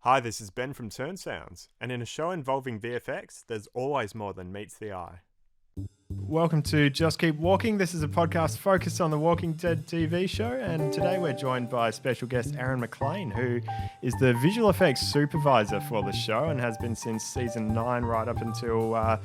Hi, this is Ben from Turn Sounds, and in a show involving VFX, there's always more than meets the eye. Welcome to Just Keep Walking. This is a podcast focused on the Walking Dead TV show, and today we're joined by special guest Aaron McLane, who is the visual effects supervisor for the show and has been since season 9 right up until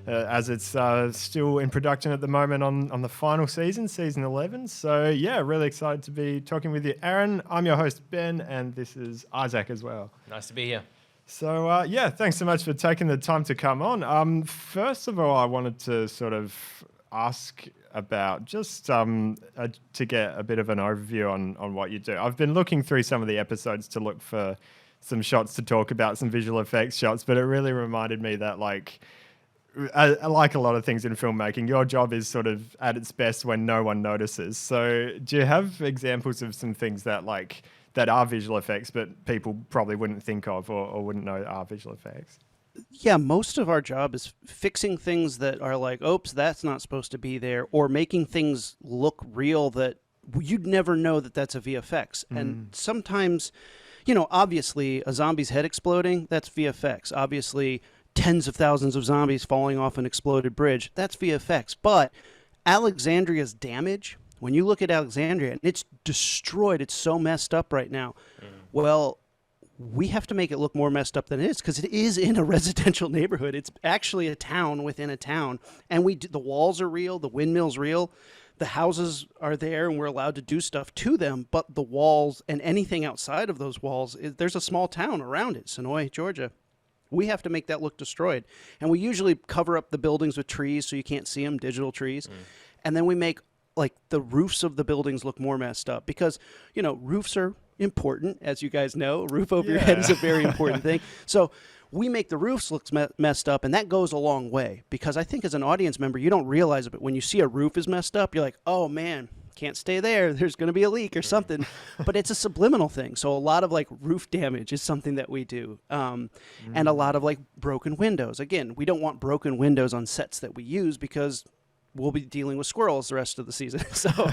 as it's still in production at the moment on the final season 11. So yeah, really excited to be talking with you, Aaron. I'm your host, Ben, and this is Isaac as well. Nice to be here. So yeah, thanks so much for taking the time to come on. First of all, I wanted to sort of ask about just to get a bit of an overview on what you do. I've been looking through some of the episodes to look for some shots to talk about, some visual effects shots, but it really reminded me that like a lot of things in filmmaking, your job is sort of at its best when no one notices. So do you have examples of some things that are visual effects but people probably wouldn't think of or wouldn't know are visual effects? Yeah, most of our job is fixing things that are like, oops, that's not supposed to be there, or making things look real that you'd never know that that's a VFX. And sometimes, obviously a zombie's head exploding, that's VFX. Obviously tens of thousands of zombies falling off an exploded bridge, that's VFX. But Alexandria's damage, when you look at Alexandria, and it's destroyed, it's so messed up right now. Well, we have to make it look more messed up than it is because it is in a residential neighborhood. It's actually a town within a town. And the walls are real, the windmill's real, the houses are there, and we're allowed to do stuff to them. But the walls and anything outside of those walls, there's a small town around it, Sonoy, Georgia. We have to make that look destroyed. And we usually cover up the buildings with trees so you can't see them, digital trees. And then we make like the roofs of the buildings look more messed up because, roofs are important, as you guys know. Roof over your head is a very important thing. So we make the roofs look messed up, and that goes a long way because I think as an audience member, you don't realize it, but when you see a roof is messed up, you're like, oh man, can't stay there. There's going to be a leak or something. But it's a subliminal thing. So a lot of like roof damage is something that we do. And a lot of like broken windows. Again, we don't want broken windows on sets that we use because we'll be dealing with squirrels the rest of the season. So,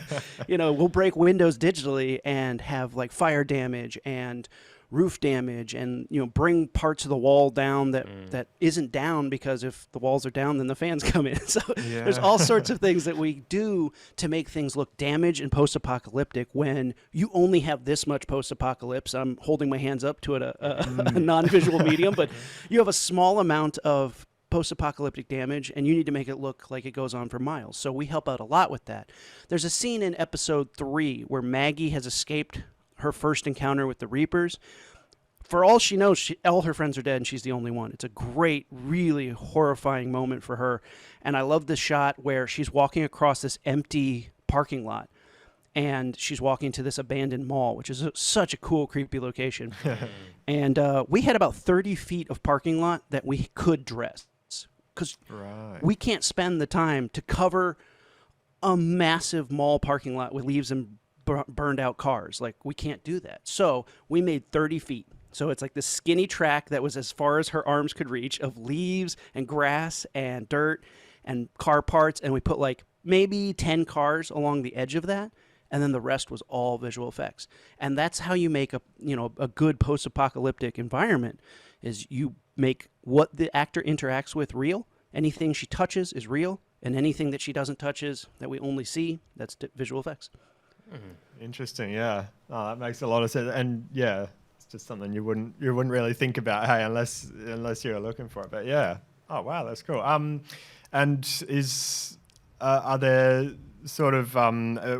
we'll break windows digitally and have like fire damage and roof damage and, bring parts of the wall down that isn't down because if the walls are down, then the fans come in. So there's all sorts of things that we do to make things look damaged and post-apocalyptic when you only have this much post-apocalypse. I'm holding my hands up to a non-visual medium, but you have a small amount of post-apocalyptic damage, and you need to make it look like it goes on for miles. So we help out a lot with that. There's a scene in episode 3 where Maggie has escaped her first encounter with the Reapers. For all she knows, all her friends are dead, and she's the only one. It's a great, really horrifying moment for her. And I love the shot where she's walking across this empty parking lot, and she's walking to this abandoned mall, which is such a cool, creepy location. And we had about 30 feet of parking lot that we could dress because we can't spend the time to cover a massive mall parking lot with leaves and burned out cars. Like, we can't do that. So we made 30 feet. So it's like this skinny track that was as far as her arms could reach of leaves and grass and dirt and car parts. And we put like maybe 10 cars along the edge of that. And then the rest was all visual effects. And that's how you make a good post-apocalyptic environment is you make what the actor interacts with real. Anything she touches is real. And anything that she doesn't touches that we only see, that's visual effects. Interesting, yeah. Oh, that makes a lot of sense. And yeah, it's just something you wouldn't really think about, hey, unless you're looking for it. But yeah. Oh wow, that's cool. And are there sort of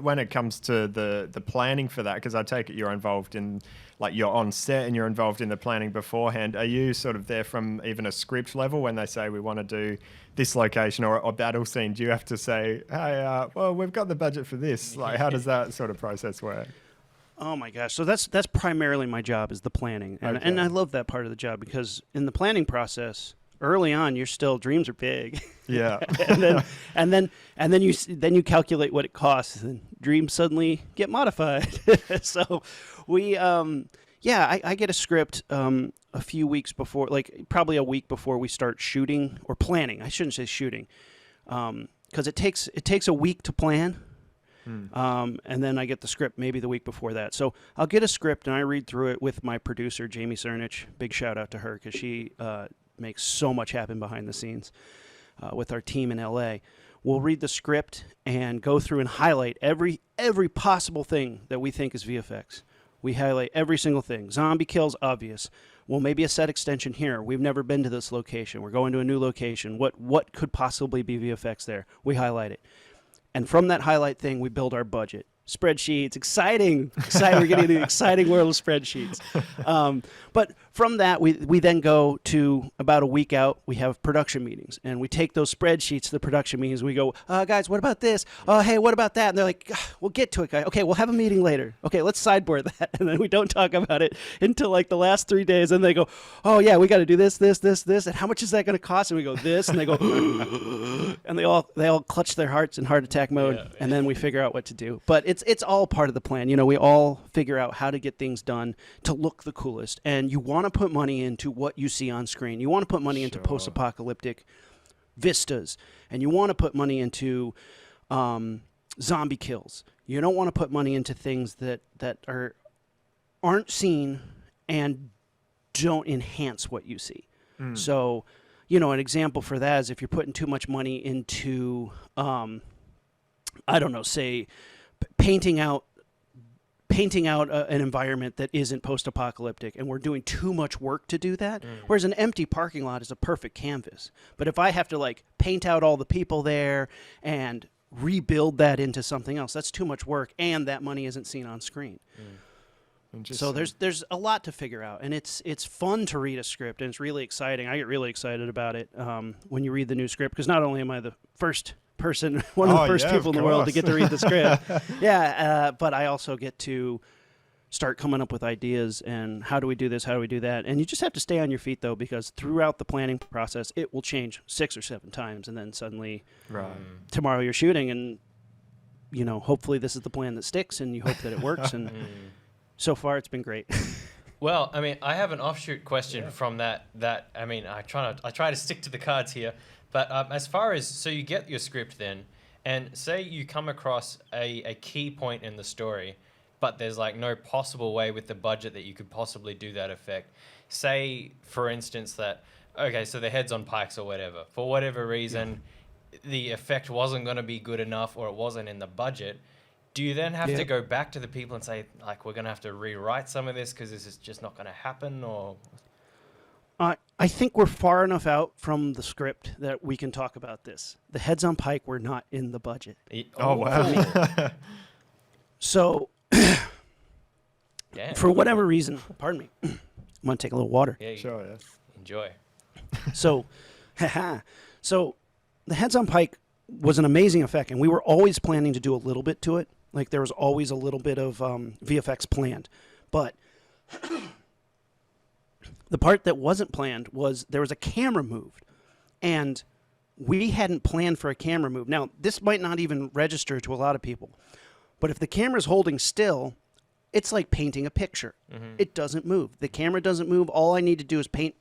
when it comes to the planning for that, because I take it you're involved in, like, you're on set and you're involved in the planning beforehand, are you sort of there from even a script level when they say we want to do this location or battle scene? Do you have to say, hey, well, we've got the budget for this? Like, how does that sort of process work? Oh my gosh. So that's primarily my job, is the planning. And I love that part of the job because in the planning process, early on, dreams are big. Yeah. and then you calculate what it costs, and dreams suddenly get modified. So we I get a script a few weeks before, like probably a week before we start shooting or planning. I shouldn't say shooting. Because it takes a week to plan. And then I get the script maybe the week before that. So I'll get a script and I read through it with my producer, Jamie Cernich. Big shout out to her because she makes so much happen behind the scenes with our team in LA. We'll read the script and go through and highlight every possible thing that we think is VFX. We highlight every single thing. Zombie kills, obvious. Well, maybe a set extension here. We've never been to this location. We're going to a new location. What could possibly be VFX there? We highlight it. And from that highlight thing, we build our budget. Spreadsheets, exciting. We're getting the exciting world of spreadsheets. But from that, we then go to about a week out, we have production meetings. And we take those spreadsheets to the production meetings. We go, guys, what about this? Oh, hey, what about that? And they're like, we'll get to it, guys. Okay, we'll have a meeting later. Okay, let's sideboard that. And then we don't talk about it until like the last 3 days. And they go, oh, yeah, we got to do this. And how much is that going to cost? And we go, this. And they go, and they all clutch their hearts in heart attack mode. Yeah. And then we figure out what to do. But it's all part of the plan. You know, we all figure out how to get things done to look the coolest. And you want to put money into what you see on screen. You want to put money into post-apocalyptic vistas. And you want to put money into zombie kills. You don't want to put money into things that aren't seen and don't enhance what you see. So, you know, an example for that is if you're putting too much money into, I don't know, say, painting out an environment that isn't post-apocalyptic, and we're doing too much work to do that. Whereas an empty parking lot is a perfect canvas. But if I have to like paint out all the people there and rebuild that into something else, that's too much work, and that money isn't seen on screen. So there's a lot to figure out, and it's fun to read a script, and it's really exciting. I get really excited about it when you read the new script, because not only am I the first person, one of the first people in the world to get to read the script. But I also get to start coming up with ideas and how do we do this, how do we do that. And you just have to stay on your feet, though, because throughout the planning process, it will change 6 or 7 times. And then suddenly tomorrow you're shooting and, you know, hopefully this is the plan that sticks and you hope that it works. And so far it's been great. Well, I mean, I have an offshoot question from that. I mean, I try to stick to the cards here. But as far as, so you get your script then, and say you come across a key point in the story, but there's like no possible way with the budget that you could possibly do that effect. Say, for instance, that, okay, so the head's on pikes or whatever. For whatever reason, the effect wasn't going to be good enough or it wasn't in the budget. Do you then have to go back to the people and say, like, we're going to have to rewrite some of this because this is just not going to happen, or... I think we're far enough out from the script that we can talk about this. The heads on pike were not in the budget. Oh, wow. So, for whatever reason, pardon me, I'm going to take a little water. Yeah, sure, yeah. Enjoy. So the heads on pike was an amazing effect, and we were always planning to do a little bit to it. Like, there was always a little bit of VFX planned. But... the part that wasn't planned was there was a camera moved, and we hadn't planned for a camera move. Now, this might not even register to a lot of people, but if the camera's holding still, it's like painting a picture. It doesn't move. The camera doesn't move. All I need to do is paint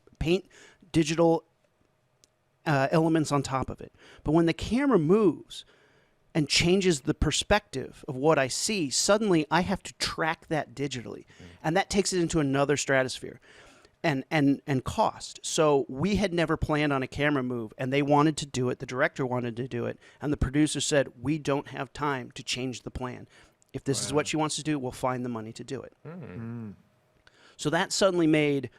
digital elements on top of it. But when the camera moves and changes the perspective of what I see, suddenly I have to track that digitally, and that takes it into another stratosphere. And cost. So we had never planned on a camera move, and they wanted to do it. The director wanted to do it, and the producer said, we don't have time to change the plan. If this is what she wants to do, we'll find the money to do it. So that suddenly made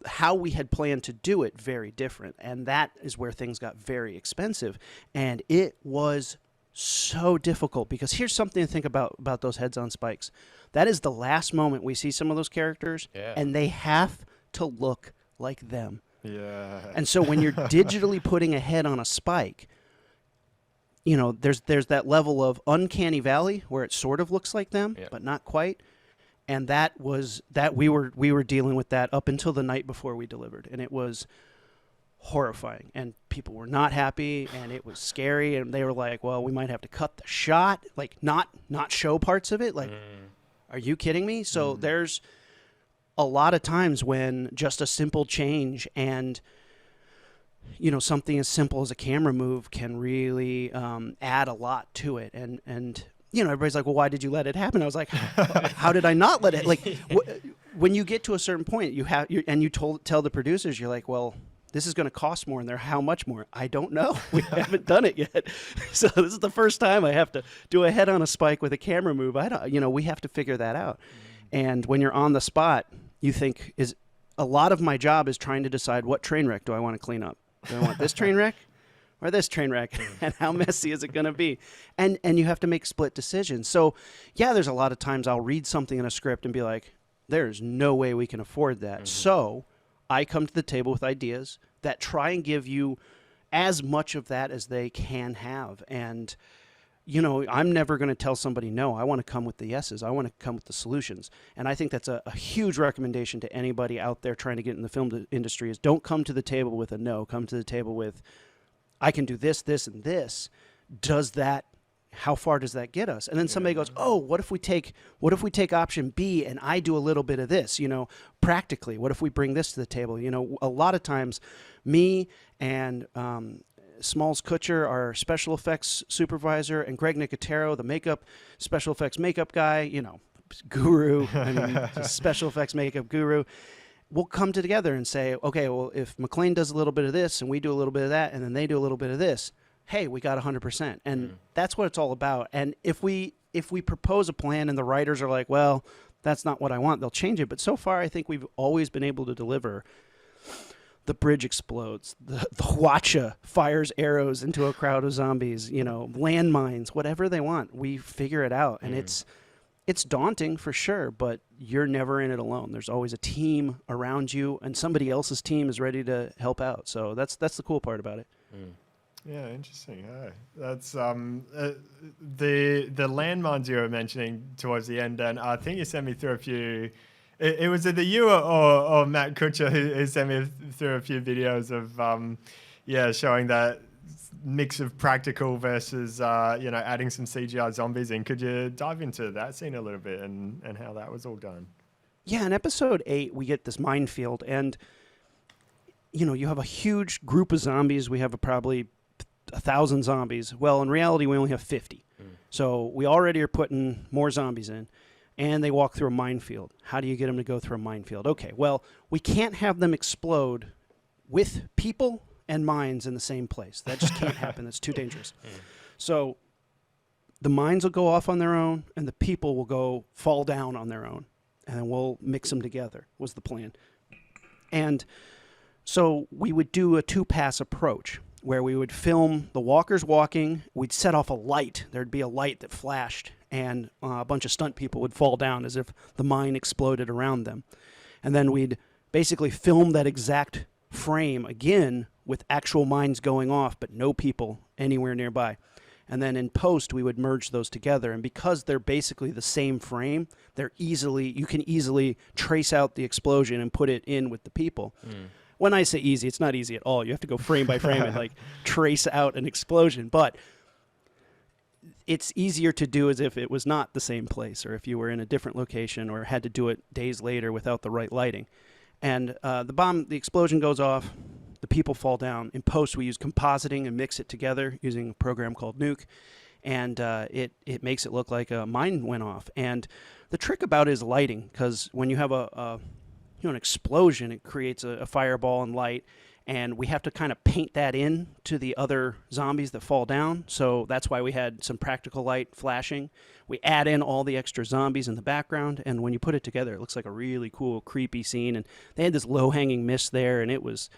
how we had planned to do it very different, and that is where things got very expensive. And it was so difficult, because here's something to think about those heads on spikes. That is the last moment we see some of those characters, and they have to look like them. Yeah. And so when you're digitally putting a head on a spike, you know, there's that level of uncanny valley where it sort of looks like them, but not quite. And that we were dealing with that up until the night before we delivered, and it was horrifying, and people were not happy, and it was scary, and they were like, well, we might have to cut the shot, like not show parts of it. Like, are you kidding me? So there's a lot of times when just a simple change and, you know, something as simple as a camera move can really add a lot to it. And everybody's like, well, why did you let it happen? I was like, how did I not let it? Like, when you get to a certain point, you tell the producers, you're like, well, this is going to cost more, and they're how much more? I don't know. We haven't done it yet. So this is the first time I have to do a head on a spike with a camera move. We have to figure that out. And when you're on the spot, you think a lot of my job is trying to decide what train wreck do I want to clean up. Do I want this train wreck or this train wreck? And how messy is it going to be? And you have to make split decisions. So yeah, there's a lot of times I'll read something in a script and be like, there's no way we can afford that. Mm-hmm. So I come to the table with ideas that try and give you as much of that as they can have. And, I'm never going to tell somebody no. I want to come with the yeses. I want to come with the solutions. And I think that's a huge recommendation to anybody out there trying to get in the film industry is don't come to the table with a no. Come to the table with, I can do this, this, and this. How far does that get us? And then somebody goes, oh, what if we take option B and I do a little bit of this, practically, what if we bring this to the table? A lot of times me and Smalls Kutcher, our special effects supervisor, and Greg Nicotero, the special effects makeup guy, guru, special effects makeup guru, we'll come together and say, okay, well, if McLane does a little bit of this and we do a little bit of that and then they do a little bit of this, hey, we got 100%. And that's what it's all about. And if we propose a plan and the writers are like, well, that's not what I want, they'll change it. But so far, I think we've always been able to deliver. The bridge explodes. The Hwacha fires arrows into a crowd of zombies, landmines, whatever they want. We figure it out. And it's daunting for sure, but you're never in it alone. There's always a team around you, and somebody else's team is ready to help out. So that's the cool part about it. Yeah, interesting. Oh, that's the landmines you were mentioning towards the end, and I think you sent me through a few. It was either you or Matt Kutcher who sent me through a few videos of showing that mix of practical versus adding some CGI zombies in. Could you dive into that scene a little bit and how that was all done? Yeah, in episode 8 we get this minefield, and you have a huge group of zombies. We have probably 1,000 zombies. Well, in reality, we only have 50. So we already are putting more zombies in, and they walk through a minefield. How do you get them to go through a minefield? Okay, well, we can't have them explode with people and mines in the same place. That just can't happen. That's too dangerous. So the mines will go off on their own, and the people will fall down on their own, and then we'll mix them together, was the plan. And so we would do a 2-pass approach, where we would film the walkers walking. We'd set off a light. There'd be a light that flashed, and a bunch of stunt people would fall down as if the mine exploded around them. And then we'd basically film that exact frame again with actual mines going off, but no people anywhere nearby. And then in post, we would merge those together. And because they're basically the same frame, you can easily trace out the explosion and put it in with the people. When I say easy, it's not easy at all. You have to go frame by frame and trace out an explosion. But it's easier to do as if it was not the same place, or if you were in a different location or had to do it days later without the right lighting. And the explosion goes off. The people fall down. In post, we use compositing and mix it together using a program called Nuke. And it makes it look like a mine went off. And the trick about it is lighting, because when you have an explosion, it creates a fireball and light, and we have to kind of paint that in to the other zombies that fall down. So that's why we had some practical light flashing. We add in all the extra zombies in the background, and when you put it together, it looks like a really cool, creepy scene. And they had this low-hanging mist there, and it was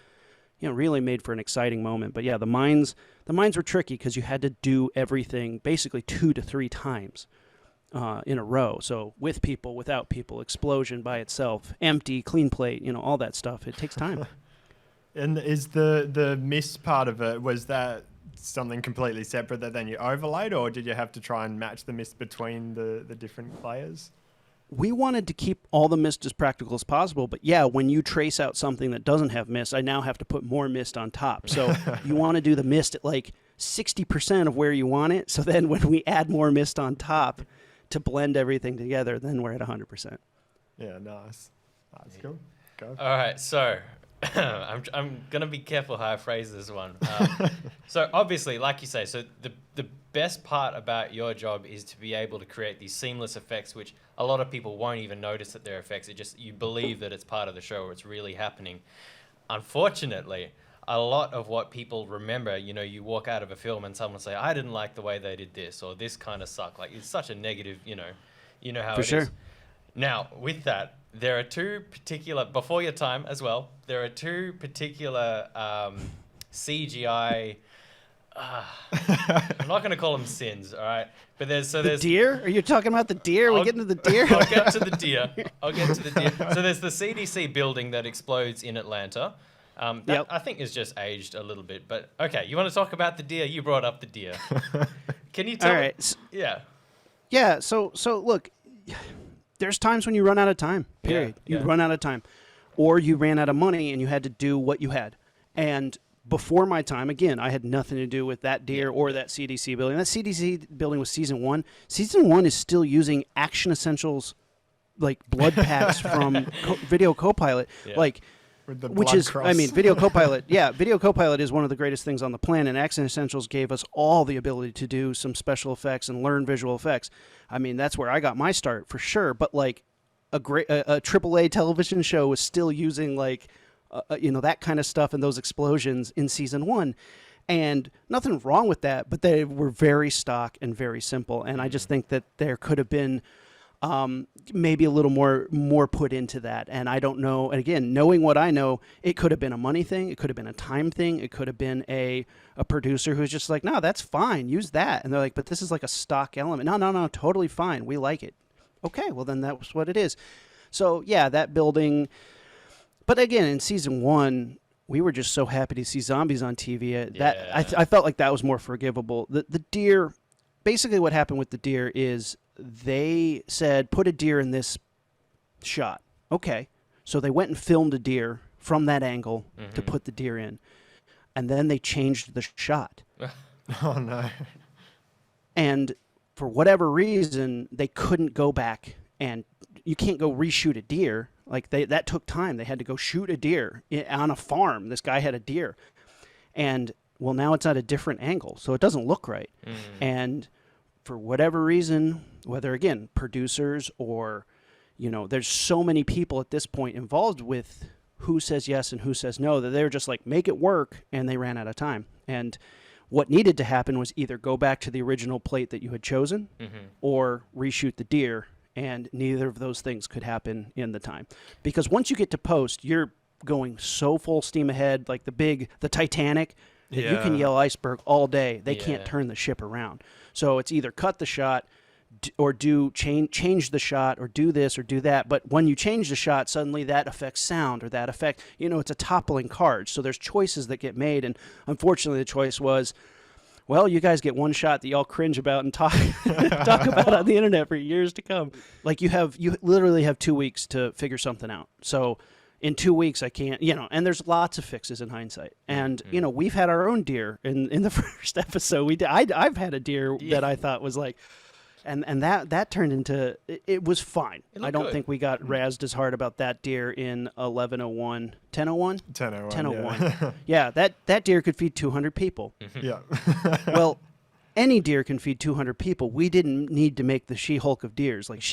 really made for an exciting moment. But yeah, the mines were tricky because you had to do everything basically 2 to 3 times. In a row. So with people, without people, explosion by itself, empty, clean plate, all that stuff. It takes time. And is the mist part of it, was that something completely separate that then you overlaid, or did you have to try and match the mist between the different layers? We wanted to keep all the mist as practical as possible, but yeah, when you trace out something that doesn't have mist, I now have to put more mist on top. So you want to do the mist at 60% of where you want it. So then when we add more mist on top to blend everything together, then we're at 100%. Yeah, nice. That's cool. Go. All right, so I'm gonna be careful how I phrase this one. So obviously, like you say, so the best part about your job is to be able to create these seamless effects, which a lot of people won't even notice that they're effects. It just, you believe that it's part of the show or it's really happening. Unfortunately, a lot of what people remember, you know, you walk out of a film and someone say, I didn't like the way they did this, or this kind of sucked. Like, it's such a negative, you know how For it sure. is. Now, with that, there are two particular, before your time as well, there are two particular CGI, I'm not going to call them sins, all right? But there's Deer? Are you talking about the deer? We getting to the deer? I'll get to the deer. So there's the CDC building that explodes in Atlanta. That I think is just aged a little bit. But okay, you want to talk about the deer? You brought up the deer. Can you tell All me? right. Yeah. Yeah, so look, there's times when you run out of time, period. You run out of time. Or you ran out of money and you had to do what you had. And before my time, again, I had nothing to do with that deer or that CDC building. That CDC building was season 1. Season 1 is still using Action Essentials, like blood packs from Video Copilot. Like, With the which blood is, cross. I mean, Video Copilot. Yeah, Video Copilot is one of the greatest things on the planet. Action Essentials gave us all the ability to do some special effects and learn visual effects. I mean, that's where I got my start for sure. But like a AAA television show was still using like, that kind of stuff and those explosions in season 1. And nothing wrong with that, but they were very stock and very simple. And I just think that there could have been maybe a little more put into that. And I don't know. And again, knowing what I know, it could have been a money thing. It could have been a time thing. It could have been a producer who's just like, no, that's fine. Use that. And they're like, but this is like a stock element. No, totally fine. We like it. Okay, well, then that's what it is. So, yeah, that building. But again, in season 1, we were just so happy to see zombies on TV. I felt like that was more forgivable. The deer, basically what happened with the deer is they said, put a deer in this shot. Okay. So they went and filmed a deer from that angle to put the deer in. And then they changed the shot. Oh, no. And for whatever reason, they couldn't go back, and you can't go reshoot a deer. Like that took time. They had to go shoot a deer on a farm. This guy had a deer. And well, now it's at a different angle, so it doesn't look right. And for whatever reason, whether again, producers or, there's so many people at this point involved with who says yes and who says no, that they're just like, make it work, and they ran out of time. And what needed to happen was either go back to the original plate that you had chosen or reshoot the deer, and neither of those things could happen in the time. Because once you get to post, you're going so full steam ahead, like the Titanic, that you can yell iceberg all day. They can't turn the ship around. So it's either cut the shot or change the shot or do this or do that. But when you change the shot, suddenly that affects sound or that affect, it's a toppling card. So there's choices that get made. And unfortunately, the choice was, well, you guys get one shot that y'all cringe about and talk about on the internet for years to come. Like you literally have 2 weeks to figure something out. So in 2 weeks, I can't, and there's lots of fixes in hindsight. And, we've had our own deer in the first episode. I've had a deer that I thought was like, and that turned into, it was fine. I don't think we got razzed as hard about that deer in 1101, 1001? 1001. Yeah, that deer could feed 200 people. Yeah. Well, any deer can feed 200 people. We didn't need to make the She-Hulk of deers. Like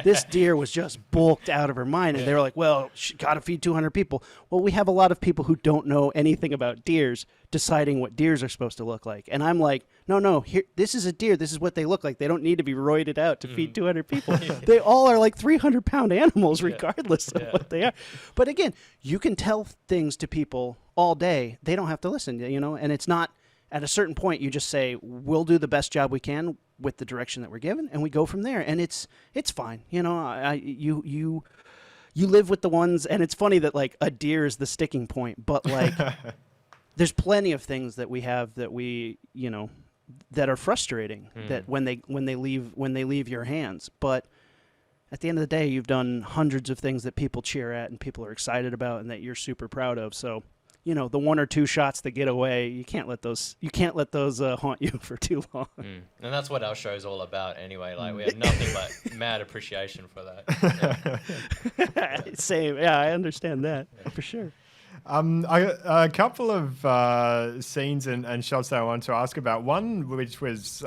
this deer was just bulked out of her mind. And they were like, well, she got to feed 200 people. Well, we have a lot of people who don't know anything about deers deciding what deers are supposed to look like. And I'm like, no, here, this is a deer. This is what they look like. They don't need to be roided out to feed 200 people. They all are like 300-pound animals regardless of what they are. But again, you can tell things to people all day. They don't have to listen, and it's not. At a certain point, you just say, we'll do the best job we can with the direction that we're given, and we go from there. And it's fine. You live with the ones, and it's funny that, like, a deer is the sticking point. But, like, there's plenty of things that we have that we, that are frustrating, that when they leave your hands. But at the end of the day, you've done hundreds of things that people cheer at and people are excited about and that you're super proud of. So, the 1 or 2 shots that get away, you can't let those haunt you for too long. And that's what our show's all about anyway. Like, we have nothing but mad appreciation for that. Same. Yeah, I understand that for sure. A couple of scenes and shots that I want to ask about. One which was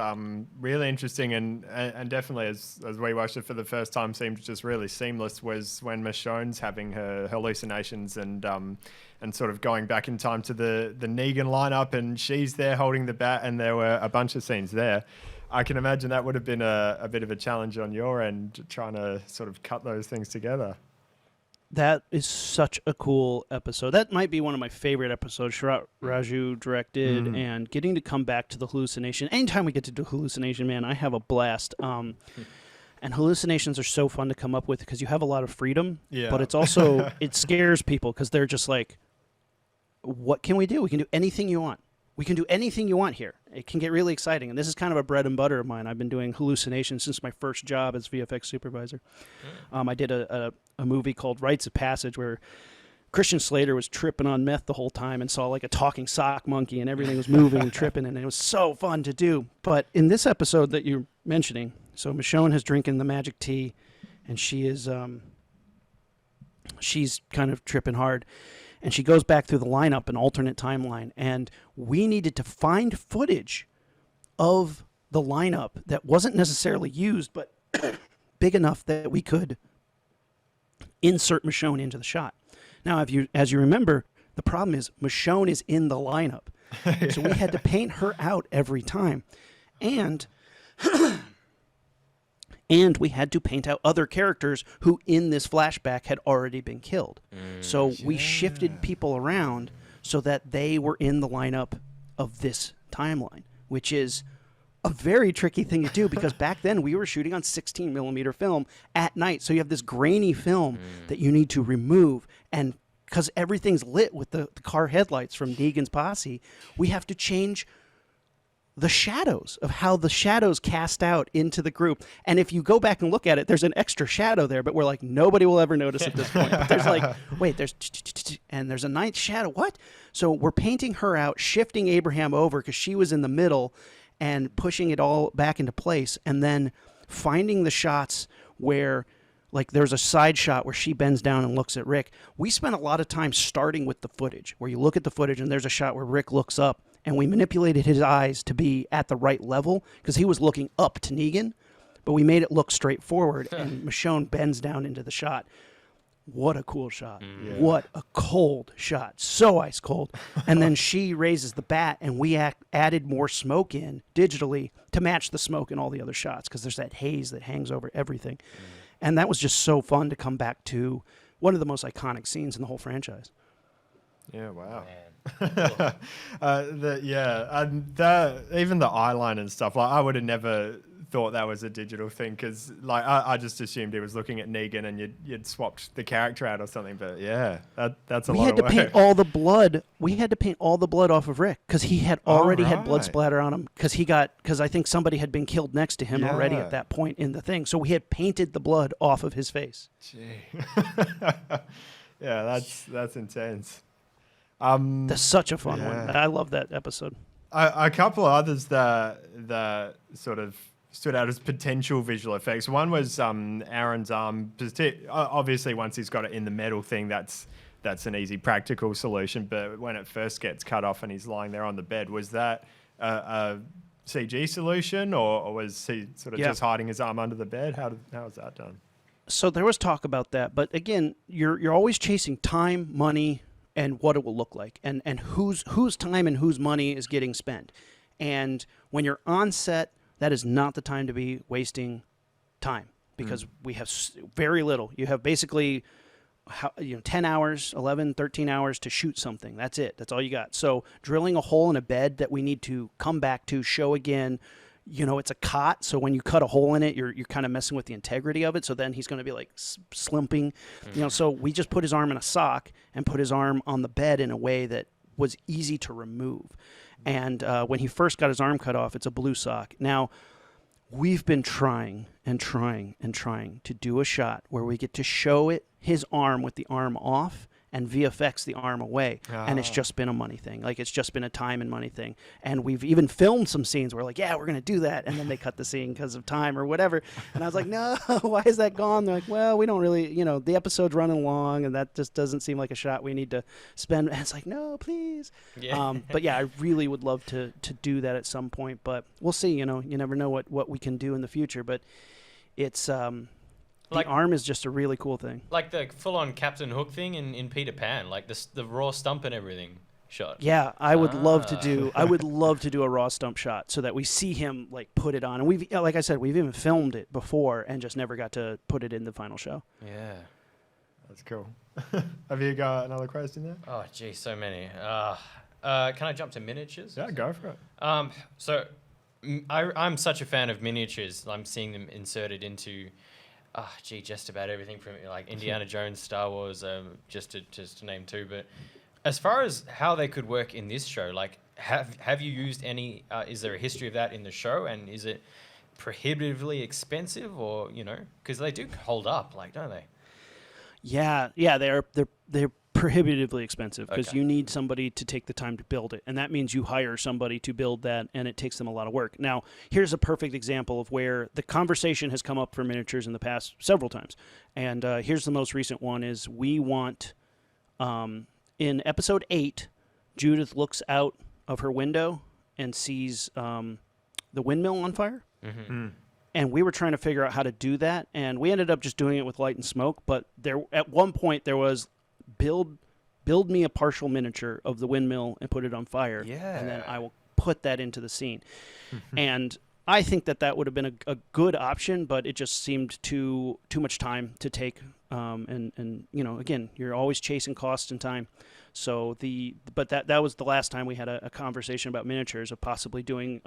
really interesting and definitely as we watched it for the first time seemed just really seamless was when Michonne's having her hallucinations and sort of going back in time to the Negan lineup, and she's there holding the bat, and there were a bunch of scenes there. I can imagine that would have been a bit of a challenge on your end, trying to sort of cut those things together. That is such a cool episode. That might be one of my favorite episodes. Sharat Raju directed, and getting to come back to the hallucination. Anytime we get to do hallucination, man, I have a blast. And hallucinations are so fun to come up with because you have a lot of freedom, but it's also, it scares people because they're just like, what can we do? We can do anything you want. We can do anything you want here. It can get really exciting. And this is kind of a bread and butter of mine. I've been doing hallucinations since my first job as VFX supervisor. I did a movie called Rites of Passage where Christian Slater was tripping on meth the whole time and saw like a talking sock monkey and everything was moving and tripping, and it was so fun to do. But in this episode that you're mentioning, so Michonne has drinking the magic tea, and she is she's kind of tripping hard. And she goes back through the lineup, an alternate timeline, and we needed to find footage of the lineup that wasn't necessarily used, but big enough that we could insert Michonne into the shot. Now, as you remember, the problem is Michonne is in the lineup. So we had to paint her out every time. And we had to paint out other characters who in this flashback had already been killed. So we shifted people around so that they were in the lineup of this timeline, which is a very tricky thing to do because back then we were shooting on 16 millimeter film at night. So you have this grainy film that you need to remove, and because everything's lit with the car headlights from Negan's posse, we have to change the shadows of how the shadows cast out into the group. And if you go back and look at it, there's an extra shadow there, but we're like, nobody will ever notice at this point. But there's like, wait, and there's a ninth shadow. What? So we're painting her out, shifting Abraham over because she was in the middle and pushing it all back into place. And then finding the shots where like there's a side shot where she bends down and looks at Rick. We spent a lot of time starting with the footage where you look at the footage and there's a shot where Rick looks up, and we manipulated his eyes to be at the right level because he was looking up to Negan, but we made it look straight forward, and Michonne bends down into the shot. What a cool shot. What a cold shot. So ice cold. And then she raises the bat, and we added more smoke in digitally to match the smoke in all the other shots because there's that haze that hangs over everything. And that was just so fun to come back to one of the most iconic scenes in the whole franchise. Yeah, wow. Man. Even the eyeline and stuff, like I would have never thought that was a digital thing because like I just assumed he was looking at Negan and you'd swapped the character out or something, but yeah, that's a lot of work. We had to paint all the blood. We had to paint all the blood off of Rick because he had already had blood splatter on him because I think somebody had been killed next to him already at that point in the thing. So we had painted the blood off of his face. Gee. Yeah, that's intense. That's such a fun one. I love that episode. A couple of others that sort of stood out as potential visual effects. One was Aaron's arm. Obviously, once he's got it in the metal thing, that's an easy practical solution. But when it first gets cut off and he's lying there on the bed, was that a CG solution, or was he sort of just hiding his arm under the bed? How was that done? So there was talk about that, but again, you're always chasing time, money, and what it will look like, and whose time and whose money is getting spent. And when you're on set, that is not the time to be wasting time because we have very little. You have basically 10 hours, 11, 13 hours to shoot something. That's it. That's all you got. So drilling a hole in a bed that we need to come back to, show again, it's a cot, so when you cut a hole in it, you're kind of messing with the integrity of it, so then he's going to be like slimping. So we just put his arm in a sock and put his arm on the bed in a way that was easy to remove. And when he first got his arm cut off, it's a blue sock. Now, we've been trying to do a shot where we get to show his arm with the arm off, and VFX the arm away. And it's just been a money thing. Like, it's just been a time and money thing. And we've even filmed some scenes where, like, yeah, we're going to do that. And then they cut the scene because of time or whatever. And I was like, no, why is that gone? They're like, well, we don't really, the episode's running long, and that just doesn't seem like a shot we need to spend. And it's like, no, please. Yeah. But yeah, I really would love to do that at some point. But we'll see. You never know what we can do in the future. But it's the arm is just a really cool thing. Like the full-on Captain Hook thing in Peter Pan, like the raw stump and everything shot. Yeah, I would love to do. I would love to do a raw stump shot so that we see him like put it on. And we've, like I said, we've even filmed it before and just never got to put it in the final show. Yeah, that's cool. Have you got another question there? Oh, gee, so many. Can I jump to miniatures? Yeah, go for it. So I'm such a fan of miniatures. I'm seeing them inserted into. Just about everything from like Indiana Jones, Star Wars, just to name two. But as far as how they could work in this show, like have you used any? Is there a history of that in the show, and is it prohibitively expensive, or because they do hold up, like, don't they? Yeah, they're prohibitively expensive because Okay. you need somebody to take the time to build it, and that means you hire somebody to build that, and it takes them a lot of work. Now, here's a perfect example of where the conversation has come up for miniatures in the past several times, and here's the most recent one: is we want in episode 8, Judith looks out of her window and sees the windmill on fire. Mm-hmm. And we were trying to figure out how to do that, and we ended up just doing it with light and smoke. But there, at one point, there was build me a partial miniature of the windmill and put it on fire, and then I will put that into the scene. And I think that would have been a good option, but it just seemed too much time to take. And again, you're always chasing cost and time. So but that was the last time we had a conversation about miniatures, of possibly doing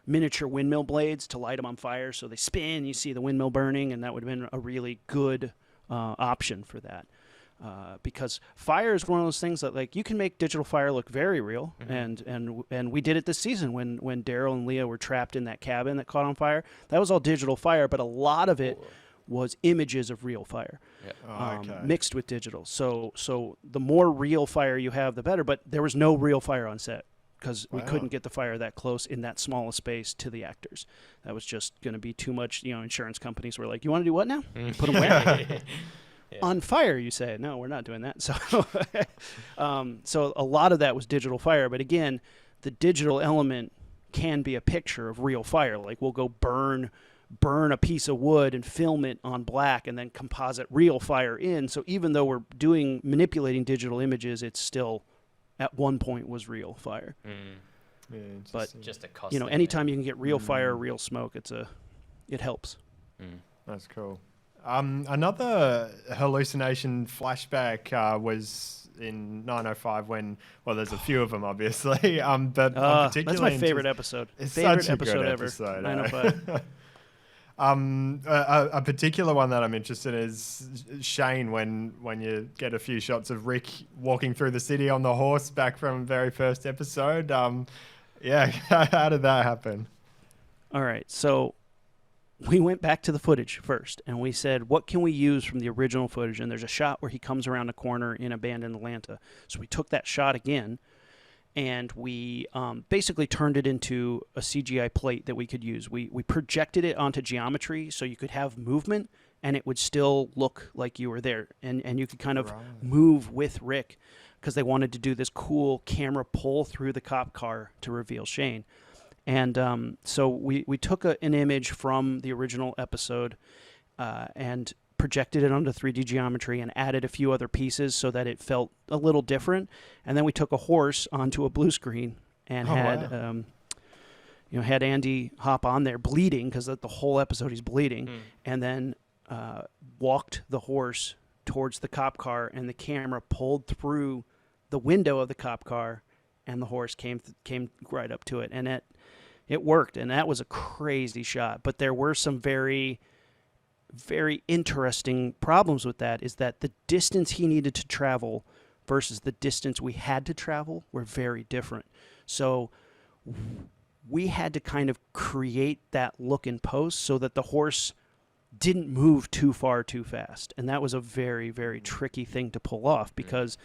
miniature windmill blades to light them on fire so they spin, you see the windmill burning, and that would have been a really good option for that. Because fire is one of those things that, like, you can make digital fire look very real, and we did it this season when Daryl and Leah were trapped in that cabin that caught on fire. That was all digital fire, but a lot of it was images of real fire, mixed with digital. So the more real fire you have, the better. But there was no real fire on set because we couldn't get the fire that close in that small a space to the actors. That was just going to be too much. Insurance companies were like, "You want to do what now? Put them where?" Yeah. On fire, you say. No, we're not doing that. So so a lot of that was digital fire. But again, the digital element can be a picture of real fire. Like, we'll go burn a piece of wood and film it on black and then composite real fire in. So even though we're manipulating digital images, it's still at one point was real fire. Yeah, but just a cost. Anytime you can get real fire, real smoke, it helps. That's cool. Another hallucination flashback was in 905 when, well, there's a few of them, obviously. But that's my favorite episode. It's favorite such a episode good ever. episode. 905. A particular one that I'm interested in is Shane, when you get a few shots of Rick walking through the city on the horse back from very first episode. How did that happen? All right, so we went back to the footage first, and we said, what can we use from the original footage? And there's a shot where he comes around the corner in abandoned Atlanta. So we took that shot again, and we basically turned it into a CGI plate that we could use. We projected it onto geometry so you could have movement, and it would still look like you were there. And you could kind of move with Rick, because they wanted to do this cool camera pull through the cop car to reveal Shane. And so we took an image from the original episode and projected it onto 3D geometry and added a few other pieces so that it felt a little different. And then we took a horse onto a blue screen and had Andy hop on there bleeding, because the whole episode he's bleeding, and then walked the horse towards the cop car, and the camera pulled through the window of the cop car, and the horse came right up to it, and it worked, and that was a crazy shot. But there were some very, very interesting problems with that, is that the distance he needed to travel versus the distance we had to travel were very different. So we had to kind of create that look in post so that the horse didn't move too far too fast. And that was a very, very tricky thing to pull off because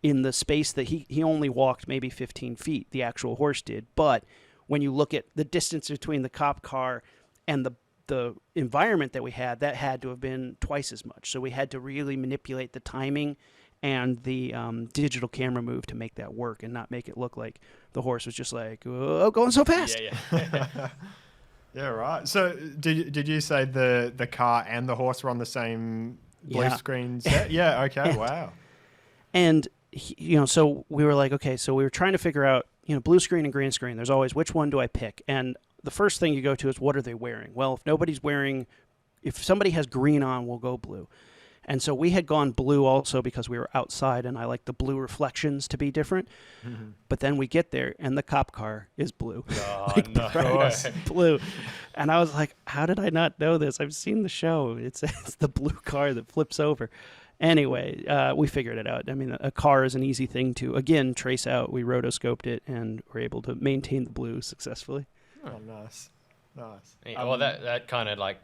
in the space that he only walked maybe 15 feet, the actual horse did. But when you look at the distance between the cop car and the environment that we had, that had to have been twice as much. So we had to really manipulate the timing and the digital camera move to make that work and not make it look like the horse was just like, oh, going so fast. Yeah. Yeah, right. So did you say the car and the horse were on the same blue screen set? Yeah, okay, wow. And, so we were like, okay, so we were trying to figure out, blue screen and green screen. There's always, which one do I pick? And the first thing you go to is, what are they wearing? Well, if somebody has green on, we'll go blue. And so we had gone blue also because we were outside, and I like the blue reflections to be different. Mm-hmm. But then we get there, and the cop car is blue. Oh, bright blue. And I was like, how did I not know this? I've seen the show. It's the blue car that flips over. Anyway, we figured it out. I mean, a car is an easy thing to, again, trace out. We rotoscoped it, and were able to maintain the blue successfully. Oh, nice. Yeah, well, that kind of like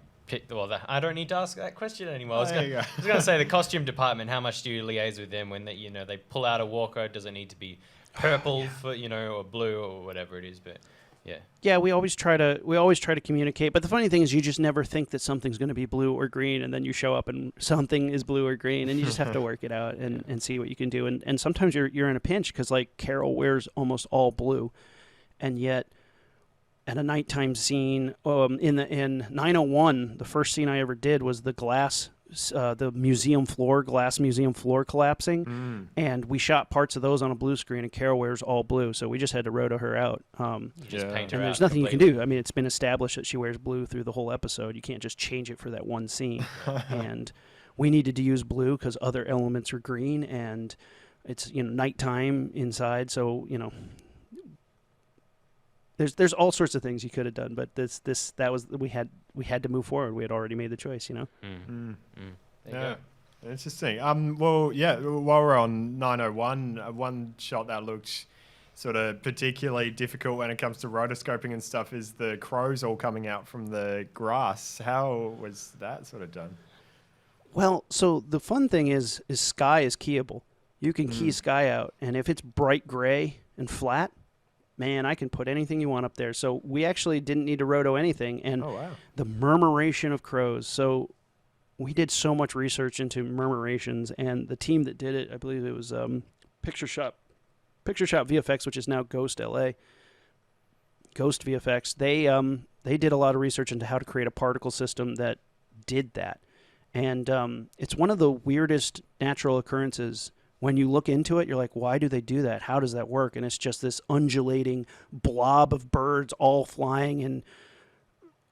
I don't need to ask that question anymore. I was going go. to say the costume department. How much do you liaise with them when they pull out a walker? Does it need to be purple for or blue or whatever it is? But yeah, we always try to communicate. But the funny thing is, you just never think that something's going to be blue or green, and then you show up and something is blue or green, and you just have to work it out and see what you can do. And sometimes you're in a pinch because like Carol wears almost all blue, and yet. At a nighttime scene, in 901, the first scene I ever did was the glass museum floor collapsing, and we shot parts of those on a blue screen, and Carol wears all blue, so we just had to roto her out. Just paint her and there's out nothing completely. you can do. I mean, it's been established that she wears blue through the whole episode. You can't just change it for that one scene. And we needed to use blue because other elements are green, and it's nighttime inside, so There's all sorts of things you could have done, but we had to move forward. We had already made the choice, There you go. Interesting. Well, yeah. While we're on 901, one shot that looked sort of particularly difficult when it comes to rotoscoping and stuff is the crows all coming out from the grass. How was that sort of done? Well, so the fun thing is sky is keyable. You can key sky out, and if it's bright gray and flat, man, I can put anything you want up there. So we actually didn't need to roto anything. And the murmuration of crows. So we did so much research into murmurations, and the team that did it, I believe it was Picture Shop VFX, which is now Ghost LA. Ghost VFX. They did a lot of research into how to create a particle system that did that. And it's one of the weirdest natural occurrences. When you look into it, you're like, why do they do that? How does that work? And it's just this undulating blob of birds all flying in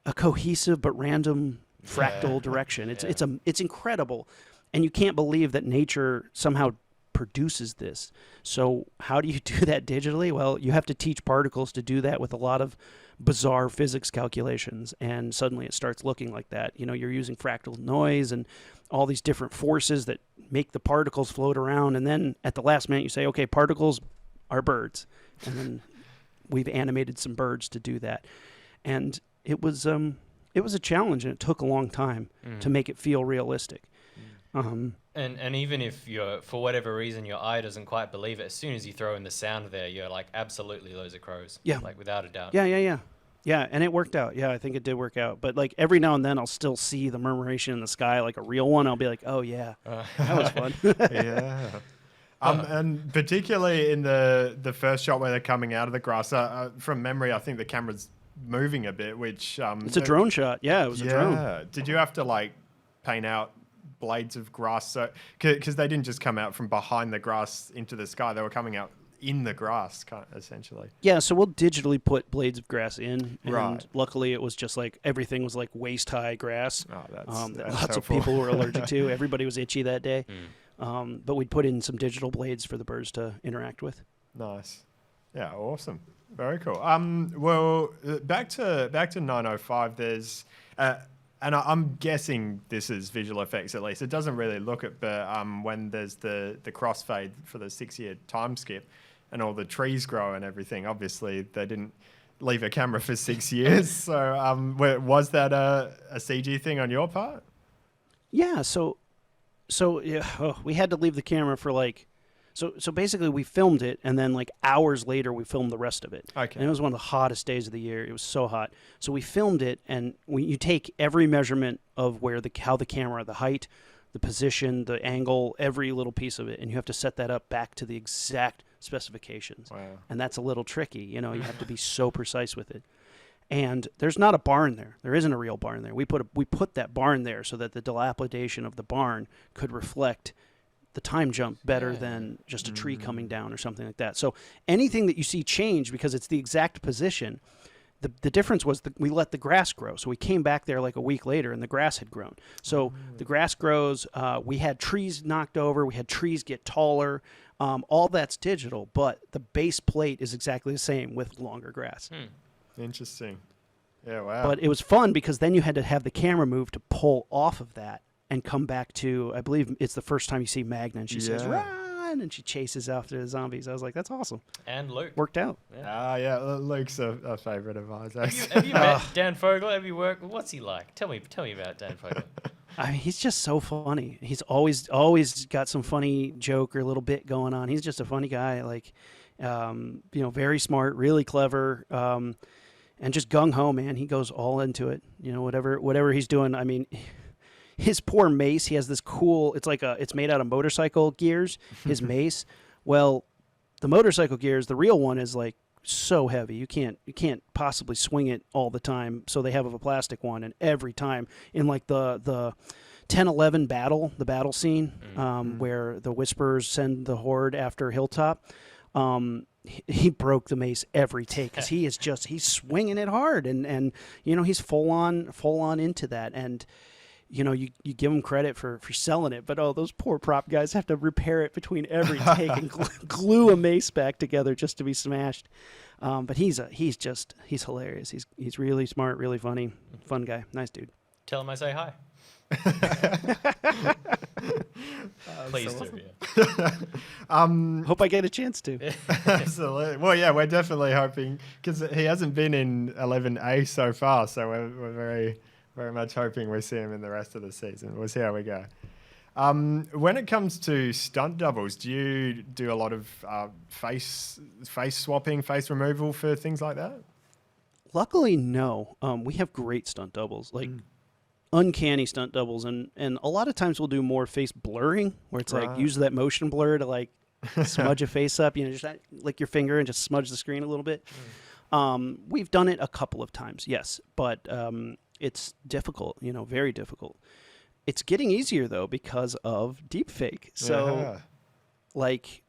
a cohesive but random fractal direction. It's incredible. And you can't believe that nature somehow produces this. So how do you do that digitally? Well, you have to teach particles to do that with a lot of bizarre physics calculations, and suddenly it starts looking like that. You're using fractal noise and all these different forces that make the particles float around, and then at the last minute you say, okay, particles are birds, and then we've animated some birds to do that. And it was a challenge, and it took a long time to make it feel realistic. And even if for whatever reason your eye doesn't quite believe it, as soon as you throw in the sound there, you're like, absolutely those are crows. Yeah. Like without a doubt. Yeah, and it worked out. Yeah, I think it did work out. But like every now and then I'll still see the murmuration in the sky, like a real one. I'll be like, oh yeah, that was fun. Yeah. And particularly in the first shot where they're coming out of the grass, from memory, I think the camera's moving a bit, which... it's a drone shot. Yeah, it was a drone. Did you have to paint out blades of grass? So because they didn't just come out from behind the grass into the sky, they were coming out in the grass, essentially. Yeah, so we'll digitally put blades of grass in, and right. Luckily it was just everything was waist high grass. Oh, that that's lots helpful. of people were allergic to. Everybody was itchy that day. But we'd put in some digital blades for the birds to interact with. Nice. Yeah, awesome. Very cool. Well, back to 905. There's, and I'm guessing this is visual effects at least. It doesn't really look it, but when there's the crossfade for the 6-year time skip, and all the trees grow and everything, obviously they didn't leave a camera for 6 years. So was that a CG thing on your part? Yeah, so yeah, we had to leave the camera for like, so basically we filmed it, and then like hours later we filmed the rest of it. Okay. And it was one of the hottest days of the year. It was so hot. So we filmed it, and you take every measurement of how the camera, the height, the position, the angle, every little piece of it, and you have to set that up back to the exact specifications. Wow. And that's a little tricky. You know, you have to be so precise with it. And there's not a barn there. There isn't a real barn there. We put that barn there so that the dilapidation of the barn could reflect the time jump better than just a tree coming down or something like that. So anything that you see change, because it's the exact position, the difference was we let the grass grow. So we came back there like a week later, and the grass had grown. So the grass grows. We had trees knocked over. We had trees get taller. All that's digital, but the base plate is exactly the same with longer grass. Interesting. Yeah, wow. But it was fun because then you had to have the camera move to pull off of that and come back to, I believe it's the first time you see Magna, and she says, run, and she chases after the zombies. I was like, that's awesome. And Luke. Worked out. Yeah, Luke's a favorite of ours. Have you met Dan Fogler? Have you worked? What's he like? Tell me about Dan Fogler. I mean, he's just so funny. He's always got some funny joke or little bit going on. He's just a funny guy, like, very smart, really clever, and just gung-ho, man. He goes all into it, whatever he's doing. I mean, his poor mace, he has this cool, it's made out of motorcycle gears, his mace. Well, the motorcycle gears, the real one is like so heavy. You can't possibly swing it all the time. So they have a plastic one, and every time in like the 10-11 battle, the battle scene, where the Whisperers send the Horde after Hilltop, he broke the mace every take because he's swinging it hard, and he's full on into that. And you give him credit for selling it, but those poor prop guys have to repair it between every take and glue a mace back together just to be smashed. But he's hilarious. He's really smart, really funny, fun guy, nice dude. Tell him I say hi. Please do. Hope I get a chance to. Absolutely. Well, yeah, we're definitely hoping, because he hasn't been in 11A so far, so we're very, very much hoping we see him in the rest of the season. We'll see how we go. When it comes to stunt doubles, do you do a lot of face swapping, face removal for things like that? Luckily, no. We have great stunt doubles, like uncanny stunt doubles, and a lot of times we'll do more face blurring, where it's like use that motion blur to like smudge a face up, just lick your finger and just smudge the screen a little bit. We've done it a couple of times, yes, but it's difficult, very difficult. It's getting easier though because of deepfake. So like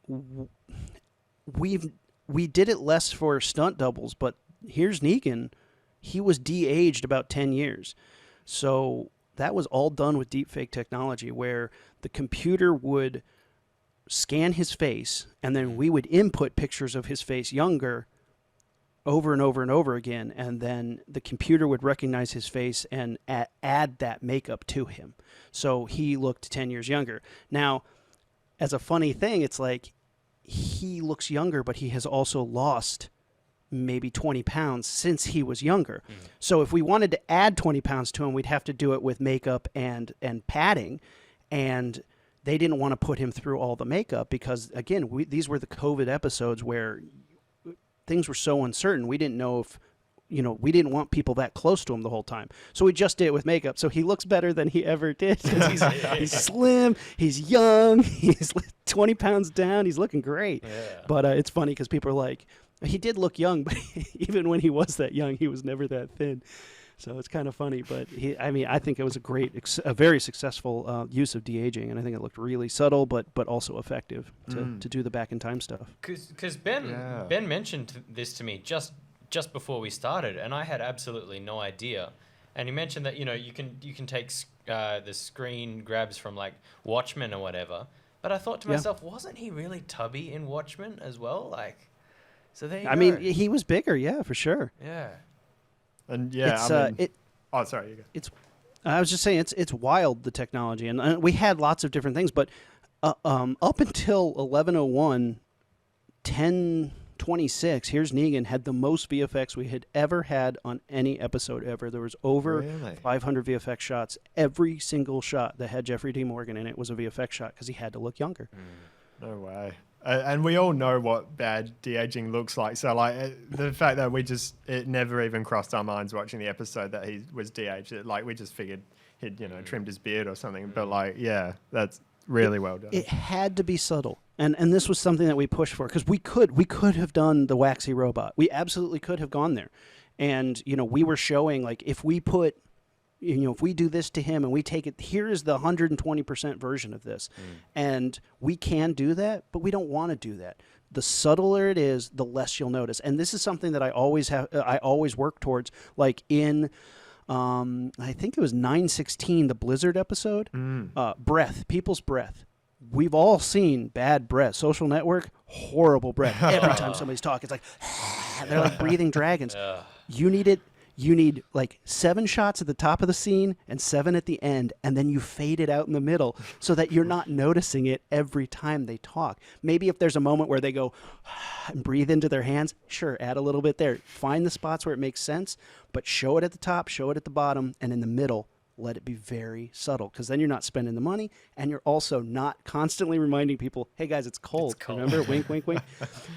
we did it less for stunt doubles, but here's Negan. He was de-aged about 10 years. So that was all done with deepfake technology, where the computer would scan his face, and then we would input pictures of his face younger over and over and over again, and then the computer would recognize his face and add that makeup to him. So he looked 10 years younger. Now, as a funny thing, it's like he looks younger, but he has also lost maybe 20 pounds since he was younger. So if we wanted to add 20 pounds to him, we'd have to do it with makeup and padding, and they didn't want to put him through all the makeup because, again, these were the COVID episodes where things were so uncertain. We didn't know if, we didn't want people that close to him the whole time. So we just did it with makeup. So he looks better than he ever did. He's slim, he's young, he's 20 pounds down, he's looking great. Yeah. But it's funny because people are like, he did look young, but even when he was that young, he was never that thin. So it's kind of funny. But I think it was a very successful use of de-aging, and I think it looked really subtle, but also effective to do the back in time stuff. Because Ben mentioned this to me just before we started, and I had absolutely no idea. And he mentioned that you can take the screen grabs from like Watchmen or whatever. But I thought to myself, wasn't he really tubby in Watchmen as well? Like. So there you go. I mean, he was bigger, yeah, for sure. Yeah. And sorry, you go. I was just saying, it's wild, the technology, and we had lots of different things, but up until 1101, 10, 126, Here's Negan had the most VFX we had ever had on any episode ever. There was over 500 VFX shots. Every single shot that had Jeffrey D. Morgan in it was a VFX shot because he had to look younger. No way. And we all know what bad de-aging looks like. So, like, the fact that it never even crossed our minds watching the episode that he was de-aged. Like, we just figured he'd, trimmed his beard or something. But, like, yeah, that's really well done. It had to be subtle. And this was something that we pushed for because we could have done the waxy robot. We absolutely could have gone there. And, we were showing, like, if we put, if we do this to him and we take it, here is the 120% version of this. And we can do that, but we don't want to do that. The subtler it is, the less you'll notice. And this is something that I always work towards, like in, I think it was 916, the Blizzard episode, people's breath. We've all seen bad breath. Social Network, horrible breath. Every time somebody's talking, it's like, they're like breathing dragons. You need like 7 shots at the top of the scene and 7 at the end, and then you fade it out in the middle so that you're not noticing it every time they talk. Maybe if there's a moment where they go and breathe into their hands, sure, add a little bit there. Find the spots where it makes sense, but show it at the top, show it at the bottom, and in the middle, let it be very subtle, because then you're not spending the money, and you're also not constantly reminding people, hey guys, it's cold. Remember? Wink, wink, wink.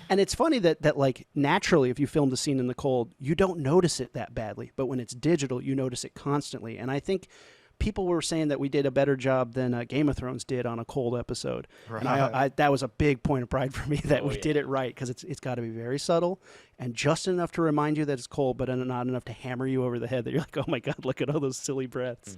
And it's funny that like naturally, if you filmed a scene in the cold, you don't notice it that badly. But when it's digital, you notice it constantly. And I think people were saying that we did a better job than Game of Thrones did on a cold episode. Right. And I that was a big point of pride for me that we did it right, because it's got to be very subtle and just enough to remind you that it's cold, but not enough to hammer you over the head that you're like, oh my God, look at all those silly breaths.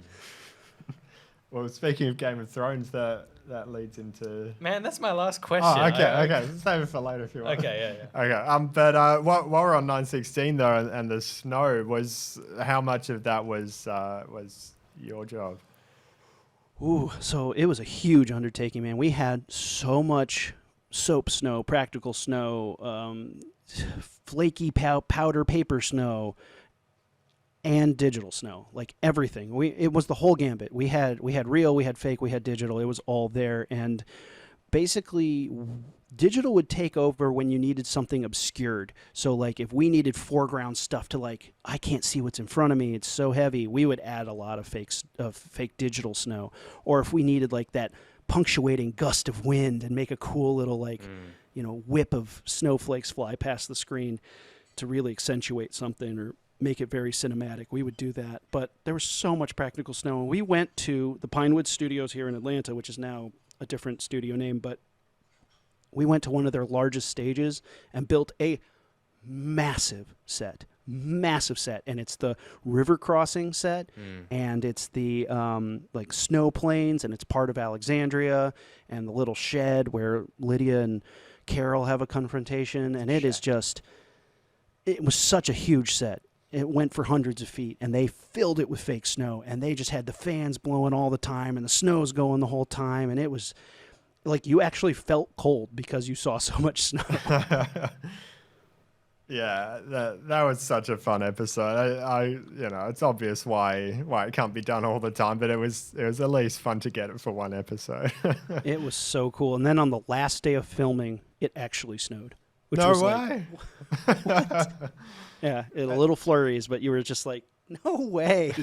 Well, speaking of Game of Thrones, that leads into... Man, that's my last question. Oh, okay. Save it for later if you want. Okay, yeah. Okay, but while we're on 916 though, and the snow, how much of that was your job? Ooh, so it was a huge undertaking, man. We had so much soap snow, practical snow, flaky powder paper snow, and digital snow, like everything. It was the whole gambit. We had real, we had fake, we had digital. It was all there. And basically, digital would take over when you needed something obscured. So like if we needed foreground stuff to, like, I can't see what's in front of me, it's so heavy, we would add a lot of fake digital snow. Or if we needed like that punctuating gust of wind and make a cool little whip of snowflakes fly past the screen to really accentuate something or make it very cinematic, we would do that. But there was so much practical snow. And we went to the Pinewood Studios here in Atlanta, which is now a different studio name, but we went to one of their largest stages and built a massive set. And it's the river crossing set, and it's the like snow plains, and it's part of Alexandria, and the little shed where Lydia and Carol have a confrontation, and it was such a huge set. It went for hundreds of feet, and they filled it with fake snow, and they just had the fans blowing all the time, and the snow's going the whole time, and it was like you actually felt cold because you saw so much snow. Yeah, that was such a fun episode. I it's obvious why it can't be done all the time, but it was at least fun to get it for one episode. It was so cool. And then on the last day of filming, it actually snowed. Which no was way. Like, what? Yeah, a little flurries, but you were just like, no way.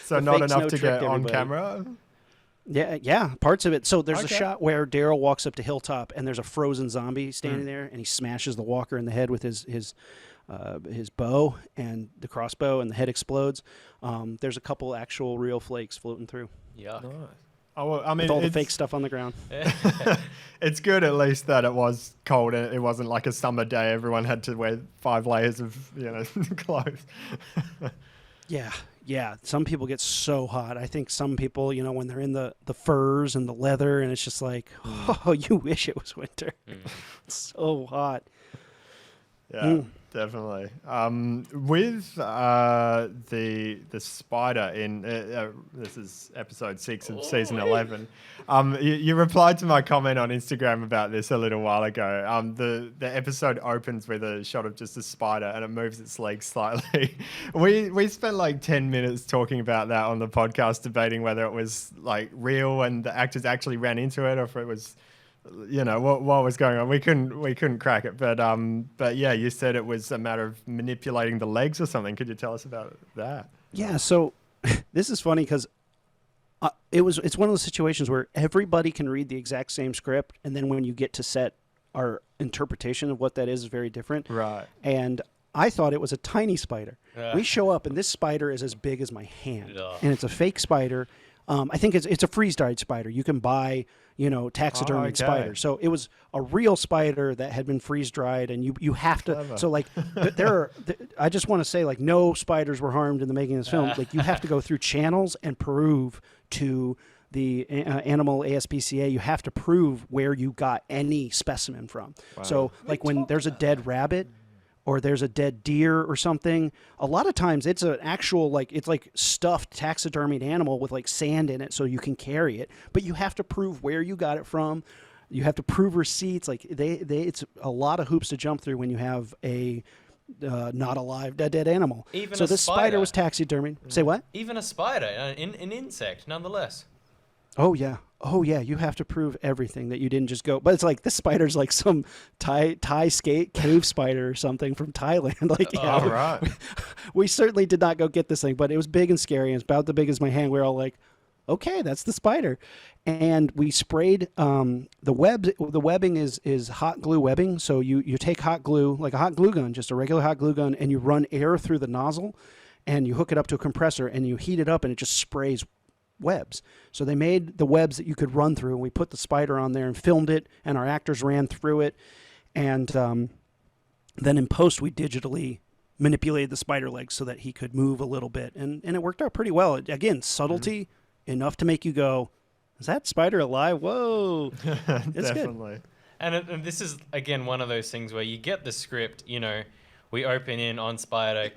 So not enough to get on camera? Yeah, parts of it. So there's a shot where Daryl walks up to Hilltop, and there's a frozen zombie standing there, and he smashes the walker in the head with his bow and the crossbow, and the head explodes. There's a couple actual real flakes floating through. Yeah. Nice. Oh, well, I mean, with all the fake stuff on the ground. It's good at least that it was cold. It wasn't like a summer day. Everyone had to wear 5 layers of clothes. Yeah. Some people get so hot. I think some people, when they're in the furs and the leather, and it's just like, oh, you wish it was winter. It's so hot. Yeah. Definitely. With the spider in this is episode 6 of season 11. You replied to my comment on Instagram about this a little while ago. The episode opens with a shot of just a spider, and it moves its legs slightly. We spent like 10 minutes talking about that on the podcast, debating whether it was like real and the actors actually ran into it, or if it was what was going on. We couldn't crack it, but yeah, you said it was a matter of manipulating the legs or something. Could you tell us about that? Yeah, so this is funny because it's one of those situations where everybody can read the exact same script, and then when you get to set, our interpretation of what that is very different. Right. And I thought it was a tiny spider. We show up, and this spider is as big as my hand, and it's a fake spider. I think it's a freeze-dried spider. You can buy, taxidermied spiders. So it was a real spider that had been freeze-dried, and you have to. Clever. So like I just want to say like no spiders were harmed in the making of this film. Like you have to go through channels and prove to the animal ASPCA, you have to prove where you got any specimen from. Wow. So like when there's a dead rabbit or there's a dead deer or something, a lot of times it's an actual, it's like stuffed taxidermied animal with like sand in it so you can carry it. But you have to prove where you got it from. You have to prove receipts. Like it's a lot of hoops to jump through when you have a not alive dead animal. Even so this spider was taxidermied. Say what? Even a spider, an insect, nonetheless. Oh yeah. You have to prove everything that you didn't just go. But it's like this spider's like some Thai cave spider or something from Thailand. Like, all right. We certainly did not go get this thing, but it was big and scary. And it's about the big as my hand. We were all like, okay, that's the spider. And we sprayed the webs. The webbing is hot glue webbing. So you take hot glue, like a hot glue gun, just a regular hot glue gun, and you run air through the nozzle, and you hook it up to a compressor, and you heat it up, and it just sprays webs. So they made the webs that you could run through, and we put the spider on there and filmed it, and our actors ran through it. And then in post, we digitally manipulated the spider legs so that he could move a little bit. And it worked out pretty well. Again, subtlety enough to make you go, is that spider alive? Whoa. It's Definitely. good. And this is, again, one of those things where you get the script, we open in on spider,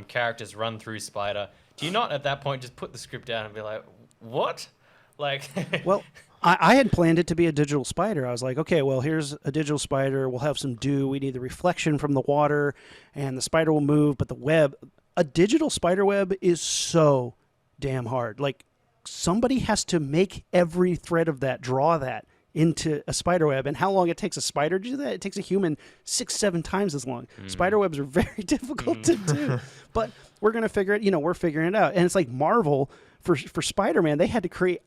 characters run through spider. Do you not at that point just put the script down and be like, what? Like, well, I had planned it to be a digital spider. I was like, okay, well, here's a digital spider. We'll have some dew. We need the reflection from the water, and the spider will move. But the web, a digital spider web is so damn hard. Like, somebody has to make every thread of that, draw that into a spider web. And how long it takes a spider to do that? It takes a human 6-7 times as long. Spider webs are very difficult to do. But we're going to figure it, we're figuring it out. And it's like Marvel, for Spider-Man, they had to create,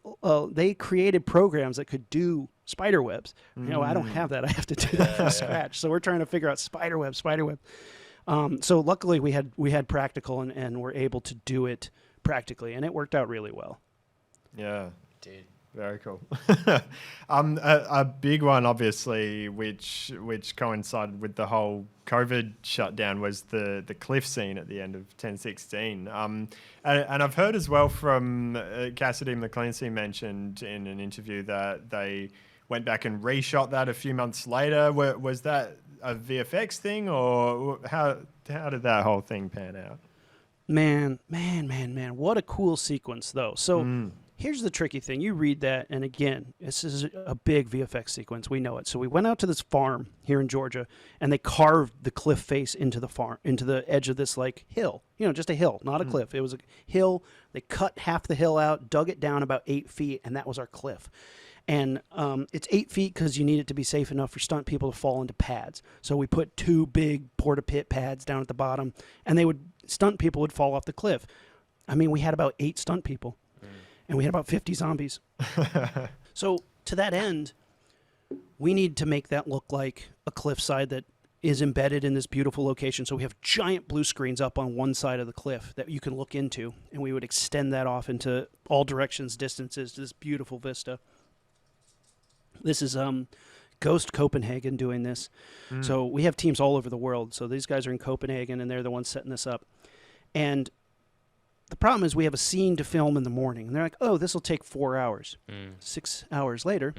they created programs that could do spider webs. I don't have that. I have to do that from scratch. So we're trying to figure out spider web. So luckily we had practical and were able to do it practically, and it worked out really well. Yeah. dude. Very cool. A big one, obviously, which coincided with the whole COVID shutdown, was the cliff scene at the end of 1016. And I've heard as well from Cassidy McLane mentioned in an interview that they went back and reshot that a few months later. Was that a VFX thing, or how did that whole thing pan out? Man, what a cool sequence, though. So here's the tricky thing. You read that, and again, this is a big VFX sequence. We know it. So we went out to this farm here in Georgia, and they carved the cliff face into the farm, into the edge of this like hill. Just a hill, not a cliff. It was a hill. They cut half the hill out, dug it down about 8 feet, and that was our cliff. And it's 8 feet because you need it to be safe enough for stunt people to fall into pads. So we put 2 big porta-pit pads down at the bottom, and stunt people would fall off the cliff. I mean, we had about 8 stunt people, and we had about 50 zombies. So to that end, we need to make that look like a cliffside that is embedded in this beautiful location. So we have giant blue screens up on one side of the cliff that you can look into, and we would extend that off into all directions, distances to this beautiful vista. This is Ghost Copenhagen doing this. So we have teams all over the world. So these guys are in Copenhagen, and they're the ones setting this up. And the problem is we have a scene to film in the morning. And they're like, oh, this will take 4 hours. 6 hours later,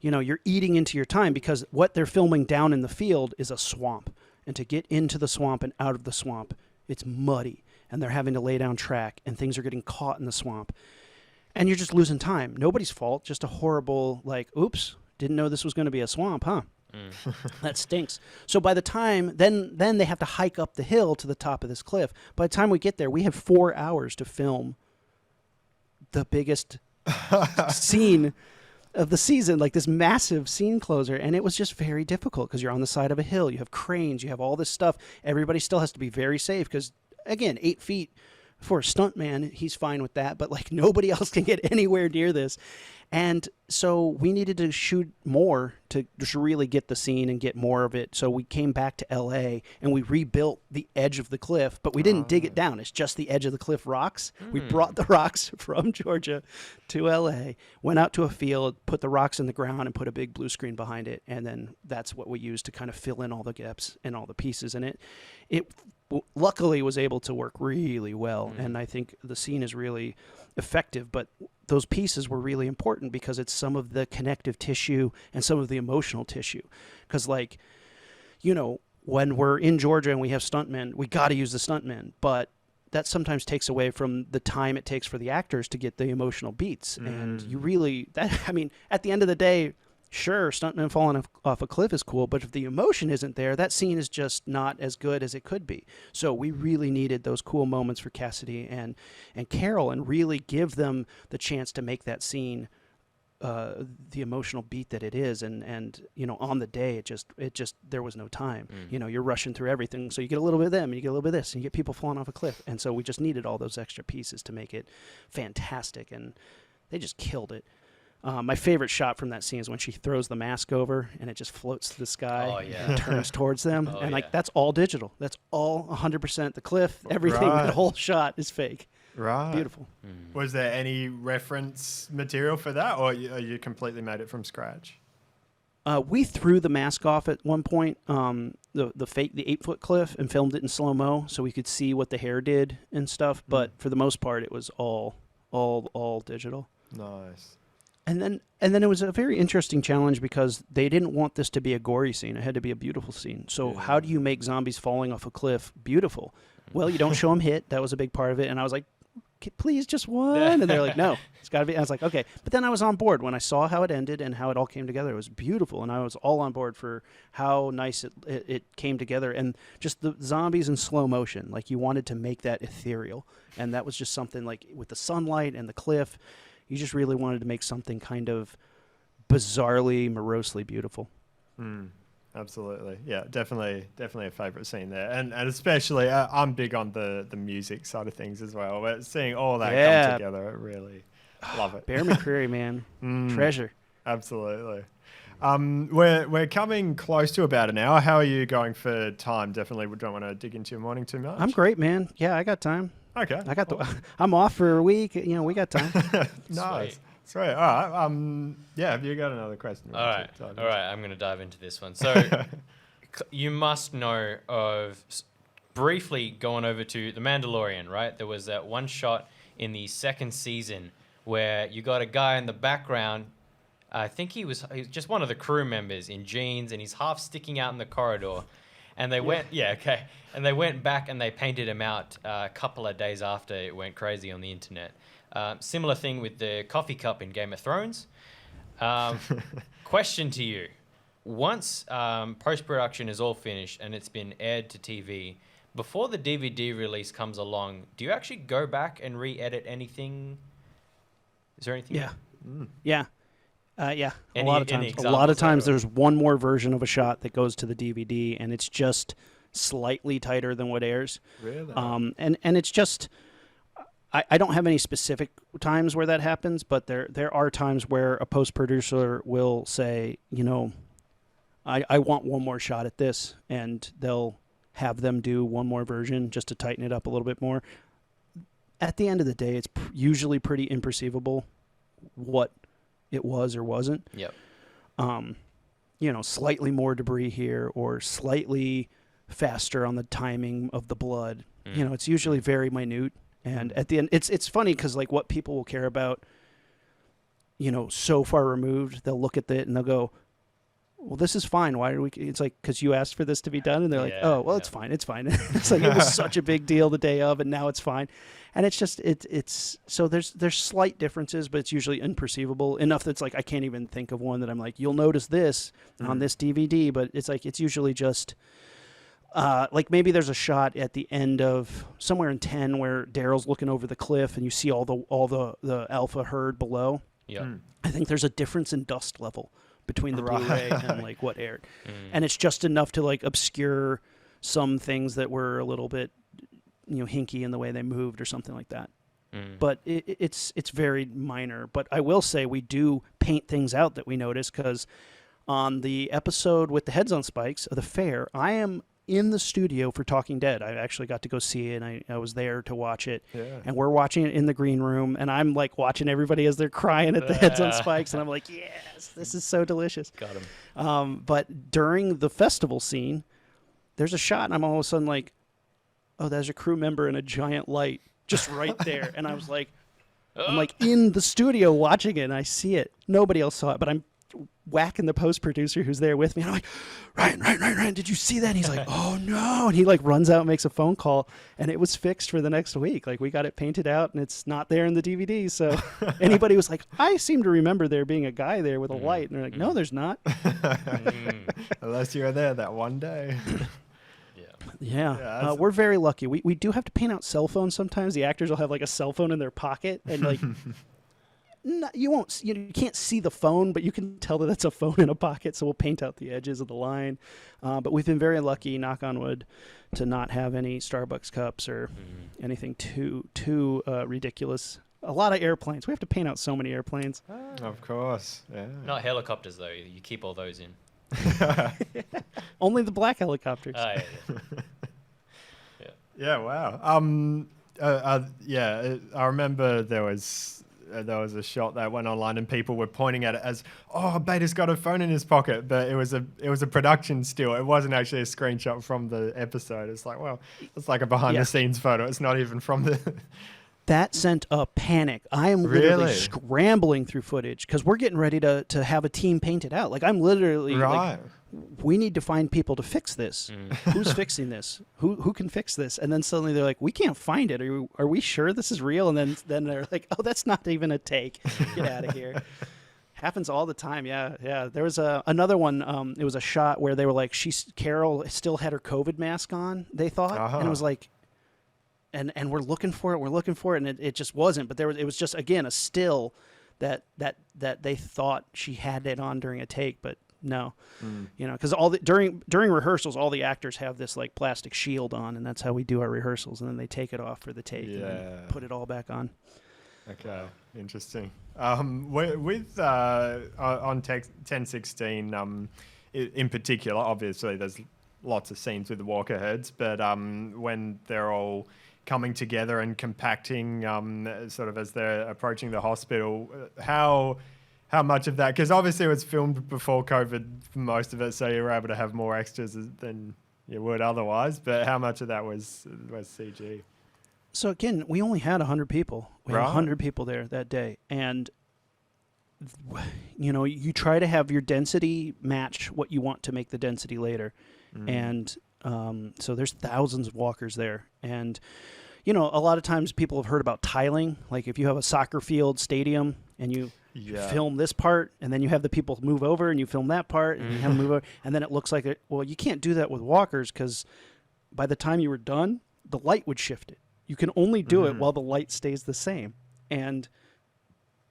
you're eating into your time, because what they're filming down in the field is a swamp. And to get into the swamp and out of the swamp, it's muddy. And they're having to lay down track, and things are getting caught in the swamp. And you're just losing time. Nobody's fault. Just a horrible, oops, didn't know this was going to be a swamp, huh? That stinks. So by the time, then they have to hike up the hill to the top of this cliff. By the time we get there, we have 4 hours to film the biggest scene of the season, like this massive scene closer, and it was just very difficult because you're on the side of a hill, you have cranes, you have all this stuff. Everybody still has to be very safe because, again, 8 feet for a stuntman, he's fine with that, but like nobody else can get anywhere near this. And so we needed to shoot more to just really get the scene and get more of it. So we came back to LA and we rebuilt the edge of the cliff, but we didn't dig it down. It's just the edge of the cliff rocks. We brought the rocks from Georgia to LA, went out to a field, put the rocks in the ground and put a big blue screen behind it. And then that's what we used to kind of fill in all the gaps and all the pieces. And it luckily was able to work really well. And I think the scene is really effective, but those pieces were really important because it's some of the connective tissue and some of the emotional tissue. Because, like, you know, when we're in Georgia and we have stuntmen, we got to use the stuntmen, but that sometimes takes away from the time it takes for the actors to get the emotional beats. And you really, I mean, at the end of the day, sure, stuntmen falling off a cliff is cool, but if the emotion isn't there, that scene is just not as good as it could be. So we really needed those cool moments for Cassidy and Carol, and really give them the chance to make that scene the emotional beat that it is. And you know, on the day, it just there was no time. You know, you're rushing through everything, so you get a little bit of them, and you get a little bit of this, and you get people falling off a cliff. And so we just needed all those extra pieces to make it fantastic, and they just killed it. My favorite shot from that scene is when she throws the mask over and it just floats to the sky and turns towards them. And like, that's all digital. That's all 100% the cliff. Everything, that whole shot is fake. Right. Beautiful. Was there any reference material for that, or you completely made it from scratch? We threw the mask off at one point, the 8-foot cliff, and filmed it in slow-mo so we could see what the hair did and stuff. But for the most part, it was all digital. Nice. And then it was a very interesting challenge because they didn't want this to be a gory scene. It had to be a beautiful scene. So how do you make zombies falling off a cliff beautiful? Well, you don't show them hit. That was a big part of it. And I was like, please, just one. And they're like, no, it's got to be. I was like, okay. But then I was on board when I saw how it ended and how it all came together. It was beautiful. And I was all on board for how nice it came together. And just the zombies in slow motion. Like, you wanted to make that ethereal. And that was just something, like, with the sunlight and the cliff, you just really wanted to make something kind of bizarrely, morosely beautiful. Absolutely. Yeah, definitely a favorite scene there. And especially, I'm big on the music side of things as well. But seeing all that come together, I really love it. Bear McCreary, man. Treasure. Absolutely. We're coming close to about an hour. How are you going for time? Definitely we don't want to dig into your morning too much. I'm great, man. Yeah, I got time. Okay. I'm off for a week. You know, we got time. Nice. Sweet. All right. Yeah, have you got another question? All right. I'm going to dive into this one. So you must know of, briefly going over to The Mandalorian, right? There was that one shot in the second season where you got a guy in the background. I think he was just one of the crew members in jeans, and he's half sticking out in the corridor. And they and they went back and they painted him out a couple of days after it went crazy on the internet. Similar thing with the coffee cup in Game of Thrones. Question to you. Once post-production is all finished and it's been aired to TV, before the DVD release comes along, do you actually go back and re-edit anything? Is there anything? Yeah. Yeah. A lot of times. A lot of times there's one more version of a shot that goes to the DVD, and it's just slightly tighter than what airs. Really? And it's just, I don't have any specific times where that happens, but there are times where a post-producer will say, you know, I want one more shot at this, and they'll have them do one more version just to tighten it up a little bit more. At the end of the day, it's usually pretty imperceivable what it was or wasn't. Yep. You know, slightly more debris here or slightly faster on the timing of the blood. You know, it's usually very minute. And at the end, it's funny because, like, what people will care about, you know, so far removed, they'll look at it and they'll go, well, this is fine. Why are we? It's like, because you asked for this to be done. And they're like, oh, well, it's fine. It's fine. It's like, it was such a big deal the day of, and now it's fine. And it's just, it's so there's slight differences, but it's usually imperceivable enough that's like, I can't even think of one that I'm like, you'll notice this on this DVD, but it's like, it's usually just, like, maybe there's a shot at the end of somewhere in 10 where Daryl's looking over the cliff and you see all the alpha herd below. Yeah. I think there's a difference in dust level between the Right. Blu-ray and like what aired, and it's just enough to like obscure some things that were a little bit, hinky in the way they moved or something like that. But it's very minor. But I will say we do paint things out that we notice, because on the episode with the heads on spikes of the fair, I am in the studio for Talking Dead. I actually got to go see it, and I was there to watch it. Yeah. And we're watching it in the green room, and I'm like watching everybody as they're crying at the heads on spikes, and I'm like, yes, this is so delicious. Got him. But during the festival scene, there's a shot, and I'm all of a sudden like, oh, there's a crew member in a giant light just right there. And I was like, I'm like in the studio watching it, and I see it. Nobody else saw it, but I'm whacking the post producer who's there with me, and I'm like, Ryan, did you see that? And he's like, oh no, and he like runs out and makes a phone call, and it was fixed for the next week. Like, we got it painted out, and it's not there in the DVD. So anybody was like, I seem to remember there being a guy there with a light, and they're like, no, there's not. Unless you were there that one day. Yeah, we're very lucky. We do have to paint out cell phones sometimes. The actors will have like a cell phone in their pocket, and like you can't see the phone, but you can tell that it's a phone in a pocket. So we'll paint out the edges of the line. But we've been very lucky, knock on wood, to not have any Starbucks cups or anything too ridiculous. A lot of airplanes. We have to paint out so many airplanes. Of course. Yeah. Not helicopters though. You keep all those in. Only the black helicopters. Yeah. Yeah, wow. I remember there was a shot that went online, and people were pointing at it as, "Oh, Beta's got a phone in his pocket," but it was a production still. It wasn't actually a screenshot from the episode. It's like, well, it's like a behind the scenes photo. It's not even from the. That sent a panic. I am literally scrambling through footage because we're getting ready to have a team paint it out. Like, I'm literally like, we need to find people to fix this. Who's fixing this? Who can fix this? And then suddenly they're like, we can't find it. Are we sure this is real? And then they're like, oh, that's not even a take. Get out of here. Happens all the time. Yeah. There was another one. It was a shot where they were like, Carol still had her COVID mask on, they thought. And it was like, and we're looking for it, and it just wasn't. But it was just, again, a still that they thought she had it on during a take, but no, because during rehearsals, all the actors have this like plastic shield on, and that's how we do our rehearsals, and then they take it off for the take and then put it all back on. Okay, interesting. On 10/16, in particular, obviously there's lots of scenes with the walker herds, but when they're all coming together and compacting, sort of as they're approaching the hospital, how much of that, because obviously it was filmed before COVID for most of it, so you were able to have more extras than you would otherwise, but how much of that was CG? So again, we only had 100 people. We had 100 people there that day, and you try to have your density match what you want to make the density later. And so there's thousands of walkers there, and a lot of times people have heard about tiling. Like, if you have a soccer field stadium and you film this part, and then you have the people move over and you film that part, and you have them move over, and then it looks like it. Well, you can't do that with walkers, because by the time you were done, the light would shift it. You can only do it while the light stays the same. And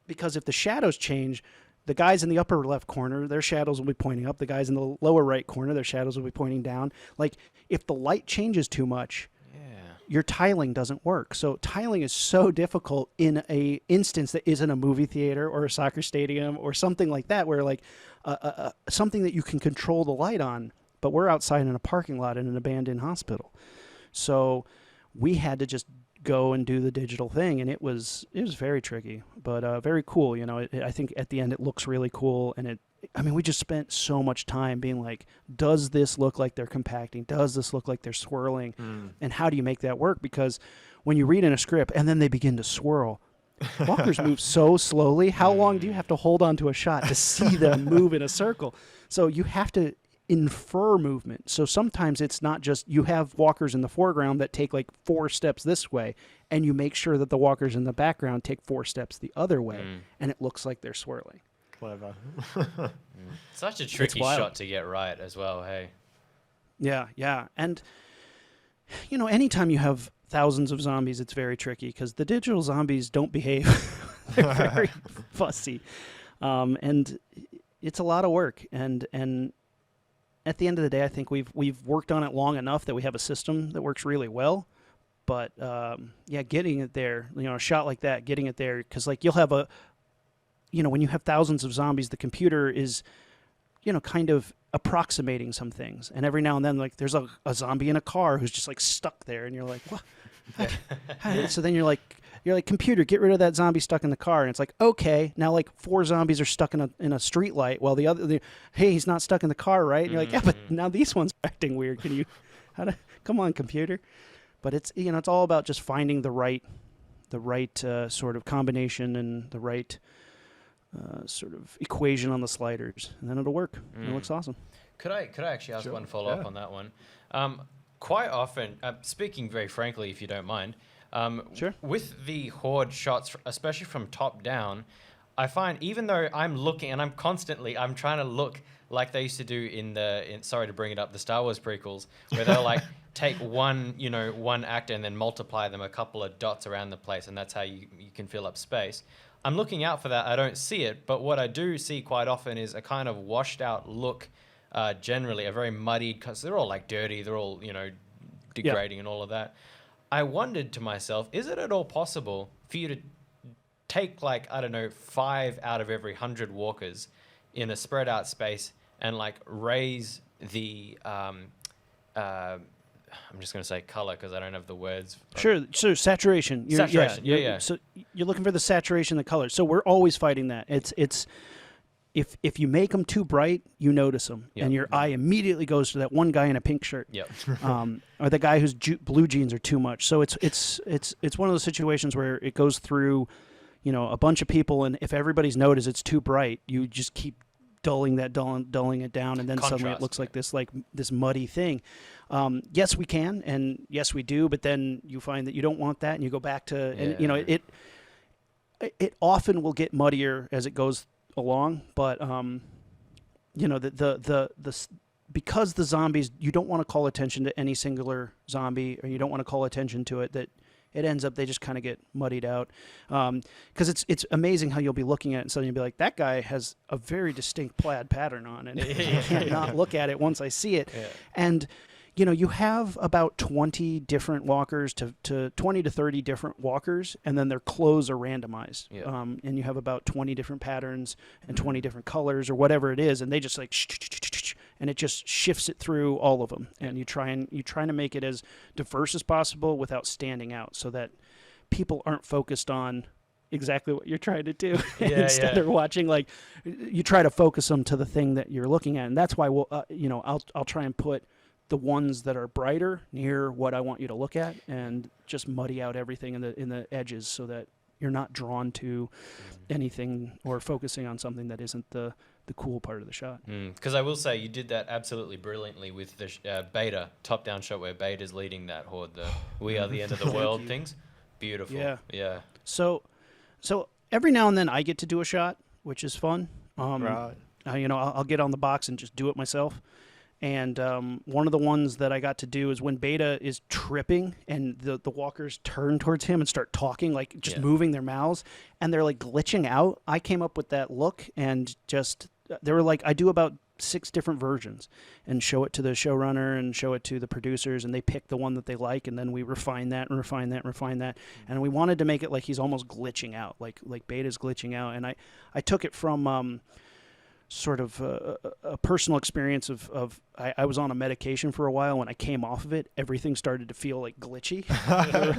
because if the shadows change, the guys in the upper left corner, their shadows will be pointing up. The guys in the lower right corner, their shadows will be pointing down. Like, if the light changes too much, your tiling doesn't work. So tiling is so difficult in a instance that isn't a movie theater or a soccer stadium or something like that, where like something that you can control the light on. But we're outside in a parking lot in an abandoned hospital. So we had to just go and do the digital thing, and it was very tricky, but very cool. I think at the end it looks really cool, and we just spent so much time being like, does this look like they're compacting? Does this look like they're swirling? And how do you make that work? Because when you read in a script and then they begin to swirl, walkers move so slowly. How long do you have to hold on to a shot to see them move in a circle? So you have to infer movement. So sometimes it's not just you have walkers in the foreground that take like 4 steps this way, and you make sure that the walkers in the background take 4 steps the other way, and it looks like they're swirling. Clever. Such a tricky shot to get right as well, hey? Yeah. And, anytime you have thousands of zombies, it's very tricky, because the digital zombies don't behave They're very fussy, and it's a lot of work. And at the end of the day, I think we've worked on it long enough that we have a system that works really well. But getting it there, a shot like that, getting it there, because like you'll have when you have thousands of zombies, the computer is, kind of approximating some things, and every now and then, like there's a zombie in a car who's just like stuck there, and you're like, what? So then you're like, computer, get rid of that zombie stuck in the car, and it's like, okay, now like 4 zombies are stuck in a street light, while hey, he's not stuck in the car, right? And you're like, yeah, but now these ones are acting weird. Come on, computer. But it's it's all about just finding the right sort of combination and the right sort of equation on the sliders, and then it'll work. It looks awesome. Could I actually ask one follow up on that one? Quite often, speaking very frankly, if you don't mind, Sure. with the horde shots, especially from top down, I find even though I'm looking and I'm trying to look like they used to do in sorry to bring it up, the Star Wars prequels, where they'll like take one actor and then multiply them a couple of dots around the place, and that's how you can fill up space. I'm looking out for that. I don't see it, but what I do see quite often is a kind of washed out look, generally a very muddied, because they're all like dirty, they're all degrading and all of that. I wondered to myself, is it at all possible for you to take like, I don't know, 5 out of every 100 walkers in a spread out space and like raise the I'm just going to say color because I don't have the words. Sure. So saturation. Saturation. Yeah. So you're looking for the saturation, the color. So we're always fighting that. It's if you make them too bright, you notice them, and your eye immediately goes to that one guy in a pink shirt. Yep. Or the guy whose blue jeans are too much. So it's one of those situations where it goes through, a bunch of people, and if everybody's noticed it's too bright, you just keep dulling it down, and then suddenly it looks like this muddy thing. Yes, we can, and yes, we do, but then you find that you don't want that, and you go back to, and it often will get muddier as it goes along, but because the zombies, you don't want to call attention to any singular zombie, or you don't want to call attention to it, that it ends up they just kind of get muddied out, because it's amazing how you'll be looking at it and suddenly you'll be like, that guy has a very distinct plaid pattern on, and I can't not look at it once I see it. And you have about 20 different walkers to 20 to 30 different walkers, and then their clothes are randomized. And you have about 20 different patterns and 20 different colors or whatever it is, and they just like and it just shifts it through all of them. And you're trying to make it as diverse as possible without standing out, so that people aren't focused on exactly what you're trying to do. Instead they're watching, like, you try to focus them to the thing that you're looking at, and that's why I'll try and put the ones that are brighter near what I want you to look at, and just muddy out everything in the edges, so that you're not drawn to anything or focusing on something that isn't the cool part of the shot. Because I will say you did that absolutely brilliantly with the Beta top-down shot, where Beta's leading that horde, the "We are the end of the world" things. Beautiful. Yeah. So every now and then I get to do a shot, which is fun. Right. I'll get on the box and just do it myself. And one of the ones that I got to do is when Beta is tripping and the walkers turn towards him and start talking, like just moving their mouths, and they're like glitching out. I came up with that look, and just they were like, I do about 6 different versions and show it to the showrunner and show it to the producers, and they pick the one that they like, and then we refine that and refine that and refine that. And we wanted to make it like he's almost glitching out, like Beta's glitching out. And I took it from sort of a personal experience of I was on a medication for a while. When I came off of it, everything started to feel like glitchy,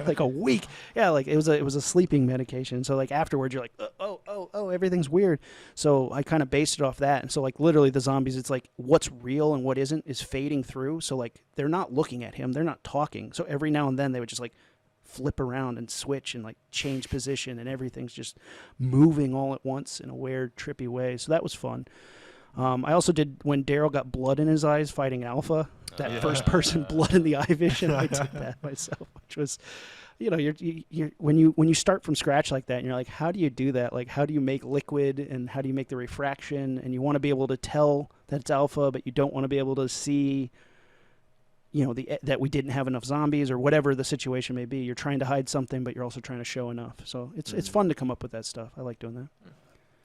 like a week. Yeah, like it was a sleeping medication. So like afterwards, you're like, oh, everything's weird. So I kind of based it off that. And so like literally the zombies, it's like what's real and what isn't is fading through. So like they're not looking at him, they're not talking. So every now and then they would just like flip around and switch and like change position, and everything's just moving all at once in a weird, trippy way. So that was fun. I also did when Daryl got blood in his eyes fighting Alpha, that first person blood in the eye vision. I did that myself, which was, you're when you start from scratch like that, and you're like, how do you do that? Like, how do you make liquid, and how do you make the refraction? And you want to be able to tell that it's Alpha, but you don't want to be able to see that we didn't have enough zombies or whatever the situation may be. You're trying to hide something, but you're also trying to show enough. So it's fun to come up with that stuff. I like doing that.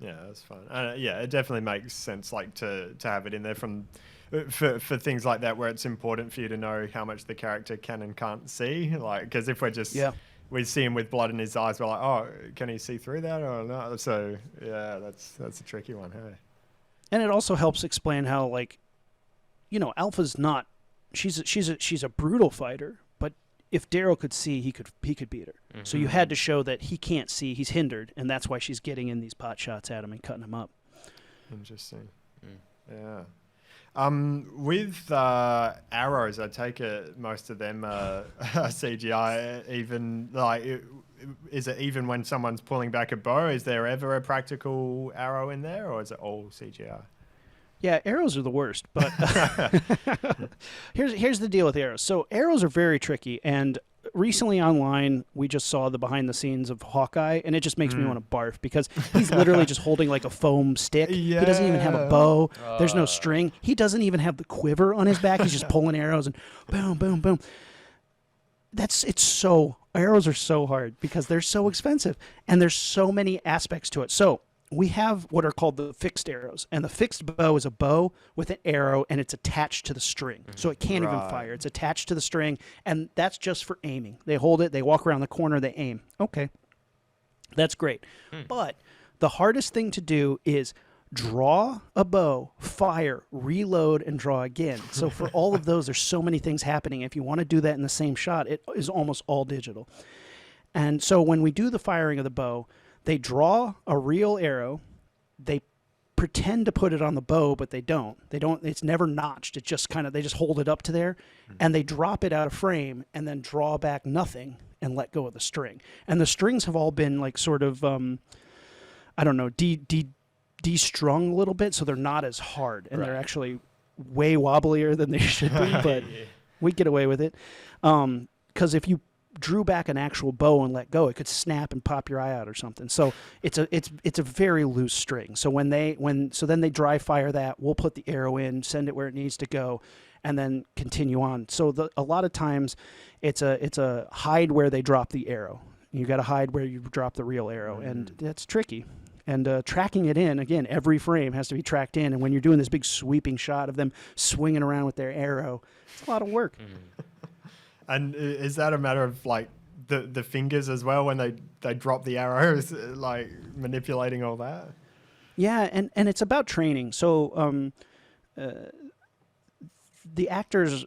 Yeah, that's fun. Yeah, it definitely makes sense, like to have it in there for things like that, where it's important for you to know how much the character can and can't see. Like, because if we're just we see him with blood in his eyes, we're like, oh, can he see through that or not? So yeah, that's a tricky one. Hey. And it also helps explain how, like, Alpha's not. She's a brutal fighter, but if Daryl could see, he could beat her. Mm-hmm. So you had to show that he can't see, he's hindered, and that's why she's getting in these pot shots at him and cutting him up. Interesting. Yeah. With arrows, I take it most of them are CGI. Even is it even when someone's pulling back a bow? Is there ever a practical arrow in there, or is it all CGI? Yeah, arrows are the worst, but here's the deal with arrows. So arrows are very tricky, and recently online we just saw the behind the scenes of Hawkeye, and it just makes me want to barf because he's literally just holding like a foam stick. Yeah. He doesn't even have a bow. There's no string. He doesn't even have the quiver on his back. He's just pulling arrows and boom, boom, boom. Arrows are so hard because they're so expensive, and there's so many aspects to it. So we have what are called the fixed arrows, and the fixed bow is a bow with an arrow, and it's attached to the string, so it can't even fire. It's attached to the string, and that's just for aiming. They hold it, they walk around the corner, they aim. Okay, that's great. But the hardest thing to do is draw a bow, fire, reload, and draw again. So for all of those, there's so many things happening. If you want to do that in the same shot, it is almost all digital. And so when we do the firing of the bow, they draw a real arrow. They pretend to put it on the bow, but they don't. It's never notched. It just they just hold it up to there, and they drop it out of frame and then draw back nothing and let go of the string. And the strings have all been like sort of, de-strung a little bit, so they're not as hard, and they're actually way wobblier than they should be, but we get away with it. Because if you drew back an actual bow and let go, it could snap and pop your eye out or something. So it's a very loose string. So then they dry fire that. We'll put the arrow in, send it where it needs to go, and then continue on. So a lot of times it's a hide where they drop the arrow. You got to hide where you drop the real arrow, and that's tricky. And tracking it in, again, every frame has to be tracked in. And when you're doing this big sweeping shot of them swinging around with their arrow, it's a lot of work. And is that a matter of like the fingers as well when they drop the arrows, like manipulating all that? Yeah, and it's about training. So the actors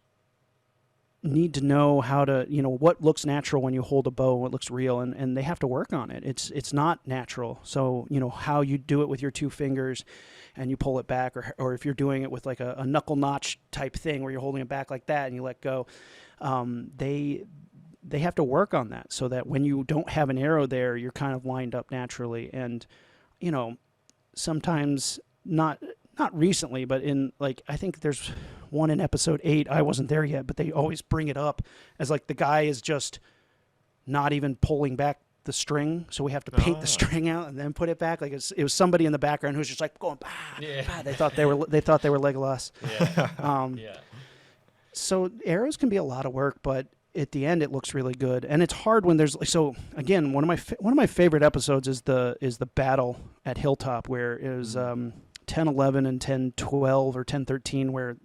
need to know how to, what looks natural when you hold a bow, what looks real, and they have to work on it. It's not natural. So, how you do it with your two fingers and you pull it back, or if you're doing it with like a knuckle notch type thing where you're holding it back like that and you let go, they have to work on that so that when you don't have an arrow there, you're kind of lined up naturally. And, sometimes not recently, but I think there's one in episode 8. I wasn't there yet, but they always bring it up as like the guy is just not even pulling back the string, so we have to paint the string out and then put it back. Like it was somebody in the background who's just like going, bah, bah. They thought they were Legolas. So arrows can be a lot of work, but at the end it looks really good, and it's hard when there's again, one of my favorite episodes is the battle at Hilltop, where it was 10-11 and 10-12 or 10-13, where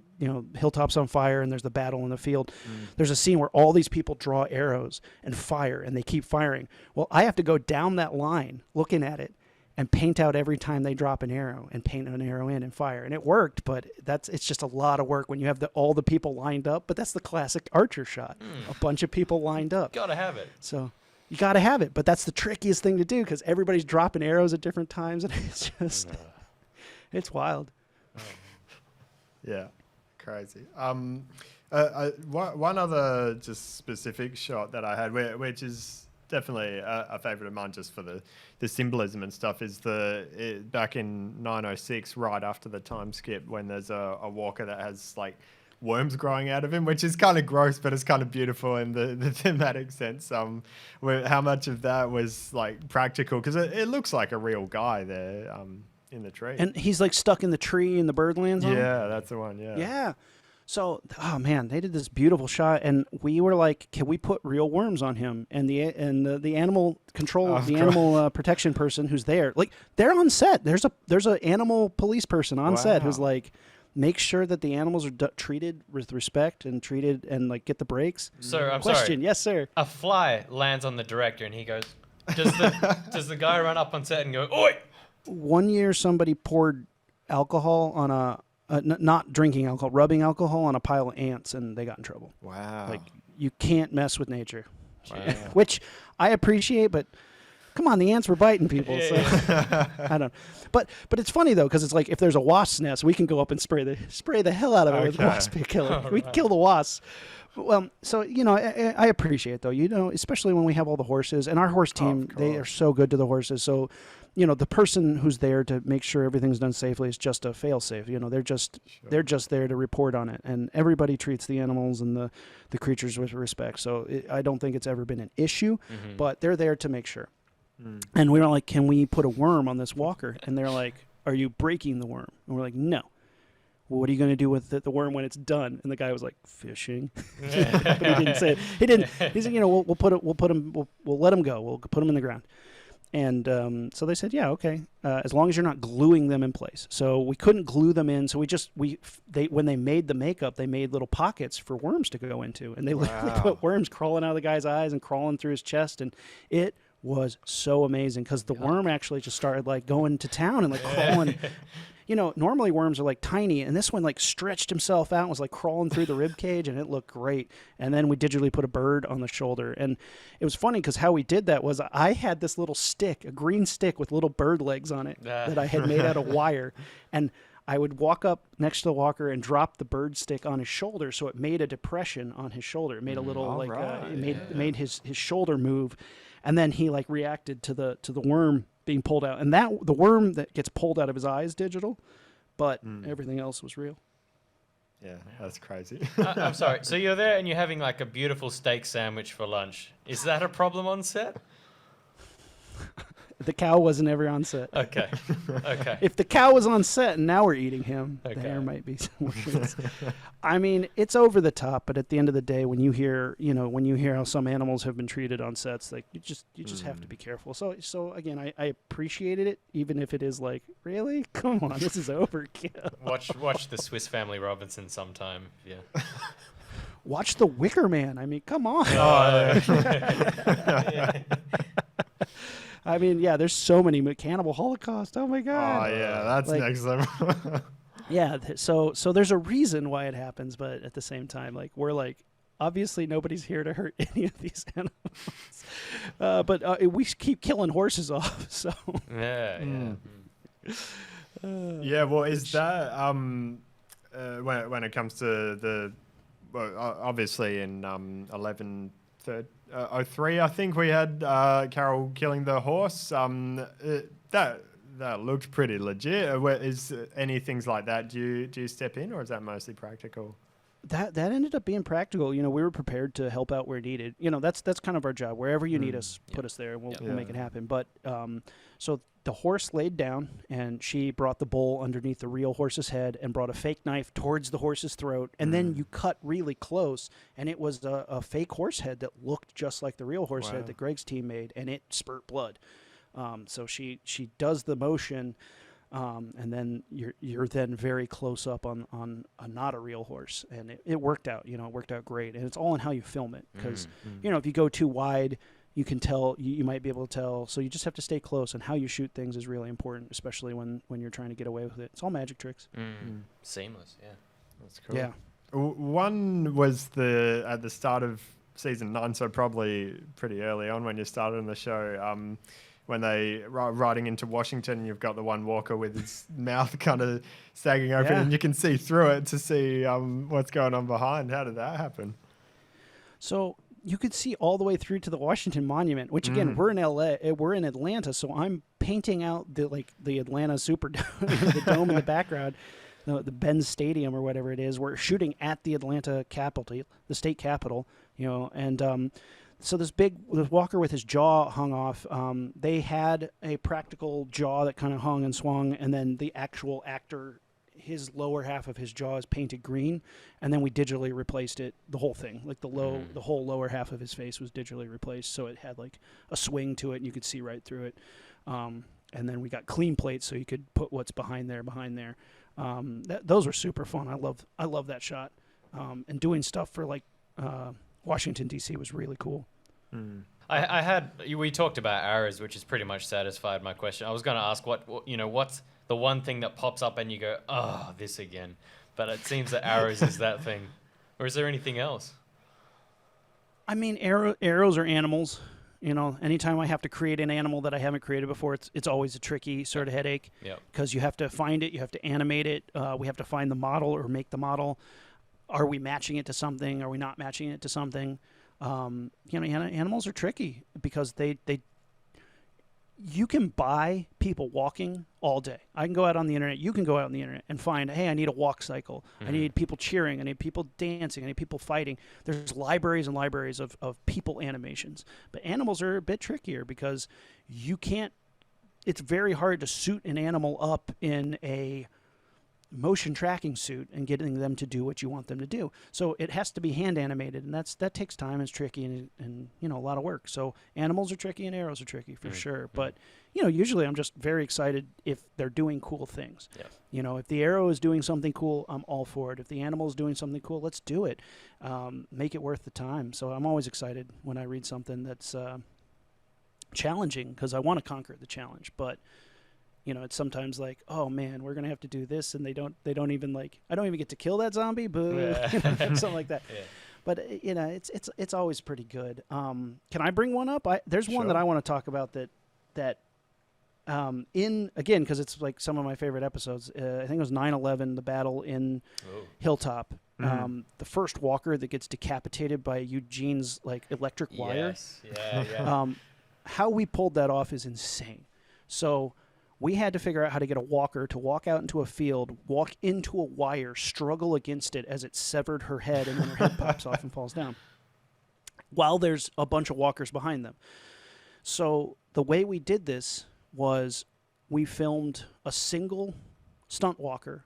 Hilltop's on fire and there's the battle in the field. There's a scene where all these people draw arrows and fire, and they keep firing. Well, I have to go down that line looking at it and paint out every time they drop an arrow and paint an arrow in and fire. And it worked, but it's just a lot of work when you have all the people lined up. But that's the classic Archer shot. A bunch of people lined up. Gotta have it. So you gotta have it, but that's the trickiest thing to do because everybody's dropping arrows at different times, and it's just it's wild. Yeah. Crazy. One other just specific shot that I had, which is definitely a favorite of mine just for the symbolism and stuff, is back in 906, right after the time skip, when there's a walker that has like worms growing out of him, which is kind of gross, but it's kind of beautiful in the thematic sense. How much of that was like practical? Because it looks like a real guy there. In the tree. And he's like stuck in the tree in the Birdlands. Yeah, that's the one. Yeah. Yeah. So, oh man, they did this beautiful shot, and we were like, "Can we put real worms on him?" And the animal control, the animal protection person who's there, like they're on set. There's a animal police person on set who's like, make sure that the animals are treated with respect and treated and like get the breaks. Sir, I'm Question, sorry. yes, sir. A fly lands on the director, and he goes, "Does the guy run up on set and go, oi?" One year, somebody poured alcohol on not drinking alcohol, rubbing alcohol on a pile of ants, and they got in trouble. Wow. Like, you can't mess with nature. Wow. Which I appreciate, but come on, the ants were biting people. So I don't. But it's funny though, because it's like if there's a wasp's nest, we can go up and spray the hell out of it with wasp killer. We can kill the wasps. Well, so I appreciate though, especially when we have all the horses and our horse team, they are so good to the horses. So, the person who's there to make sure everything's done safely is just a fail-safe. They're just there to report on it, and everybody treats the animals and the creatures with respect. So I don't think it's ever been an issue, but they're there to make sure. And we were like, "Can we put a worm on this walker?" And they're like, "Are you breaking the worm?" And we're like, "No." Well, what are you going to do with the worm when it's done? And the guy was like, "Fishing." But he didn't say it. He didn't. He said, we'll let him go. We'll put him in the ground. And so they said, "Yeah, okay, as long as you're not gluing them in place." So we couldn't glue them in. So when they made the makeup, they made little pockets for worms to go into, and they literally put worms crawling out of the guy's eyes and crawling through his chest, and it was so amazing because the worm actually just started like going to town and like crawling. Normally worms are like tiny, and this one like stretched himself out and was like crawling through the rib cage, and it looked great. And then we digitally put a bird on the shoulder, and it was funny because how we did that was I had this little stick, a green stick with little bird legs on it that I had made out of wire, and I would walk up next to the walker and drop the bird stick on his shoulder, so it made a depression on his shoulder. It made a little it made his shoulder move, and then he like reacted to the worm being pulled out, and that the worm that gets pulled out of his eye is digital, but everything else was real. Yeah, that's crazy. I'm sorry. So you're there and you're having like a beautiful steak sandwich for lunch. Is that a problem on set? The cow wasn't ever on set. Okay. If the cow was on set and now we're eating him, there might be some words. I mean, it's over the top, but at the end of the day, when you hear how some animals have been treated on sets, like you just have to be careful. So again, I appreciated it, even if it is like, really? Come on, this is overkill. Watch the Swiss Family Robinson sometime. Yeah. Watch The Wicker Man. I mean, come on. I mean, yeah, there's so many. Cannibal Holocaust. Oh my God. Oh yeah, that's like, next level. Yeah, so there's a reason why it happens, but at the same time, like we're like, obviously nobody's here to hurt any of these animals, but we keep killing horses off. So yeah. Yeah. Well, is that when it comes to the obviously in 03, I think we had Carol killing the horse. That looked pretty legit. Is any things like that? Do you step in, or is that mostly practical? That ended up being practical. We were prepared to help out where needed. That's kind of our job. Wherever you need us, put us there, and we'll make it happen. But so the horse laid down, and she brought the bull underneath the real horse's head and brought a fake knife towards the horse's throat. And then you cut really close, and it was a fake horse head that looked just like the real horse head that Greg's team made, and it spurt blood. So she does the motion, and then you're then very close up on not a real horse, and it worked out. It worked out great, and it's all in how you film it. Because if you go too wide, you can tell, you might be able to tell. So you just have to stay close, and how you shoot things is really important, especially when you're trying to get away with it. It's all magic tricks. Seamless, yeah. That's cool. Yeah. One was at the start of season 9, so probably pretty early on when you started on the show. When they riding into Washington, you've got the one walker with his mouth kind of sagging open, and you can see through it to see what's going on behind. How did that happen? So you could see all the way through to the Washington Monument, which again, we're in Atlanta, so I'm painting out the Atlanta Superdome, the dome in the background, the Benz Stadium or whatever it is. We're shooting at the Atlanta Capitol, the state capitol, and so this walker with his jaw hung off. They had a practical jaw that kind of hung and swung, and then the actual actor his lower half of his jaw is painted green, and then we digitally replaced it, the whole thing, like the whole lower half of his face was digitally replaced, so it had like a swing to it, and you could see right through it. And then we got clean plates, so you could put what's behind there. Those were super fun. I love that shot. And doing stuff for like Washington D.C. was really cool. We talked about arrows, which has pretty much satisfied my question. I was going to ask what's the one thing that pops up and you go, oh, this again. But it seems that arrows is that thing. Or is there anything else? I mean, arrows are animals. You know, anytime I have to create an animal that I haven't created before, it's always a tricky sort of headache. Because you have to find it, you have to animate it. We have to find the model or make the model. Are we matching it to something? Are we not matching it to something? Animals are tricky because you can buy people walking all day. I can go out on the internet. You can go out on the internet and find, hey, I need a walk cycle. I need people cheering. I need people dancing. I need people fighting. There's libraries and libraries of people animations. But animals are a bit trickier because it's very hard to suit an animal up in a motion tracking suit and getting them to do what you want them to do. So it has to be hand animated, and that takes time. It's tricky and a lot of work. So animals are tricky and arrows are tricky for sure. But usually I'm just very excited if they're doing cool things. If the arrow is doing something cool, I'm all for it. If the animal is doing something cool, let's do it. Make it worth the time. So I'm always excited when I read something that's challenging because I want to conquer the challenge. But it's sometimes like, oh man, we're gonna have to do this, and they don't even like, I don't even get to kill that zombie, boo, something like that. But it's always pretty good. Can I bring one up? There's one that I want to talk about that because it's like some of my favorite episodes. I think it was 9/11, the battle in Hilltop. The first walker that gets decapitated by Eugene's like electric wire. How we pulled that off is insane. So we had to figure out how to get a walker to walk out into a field, walk into a wire, struggle against it as it severed her head, and then her head pops off and falls down, while there's a bunch of walkers behind them. So the way we did this was we filmed a single stunt walker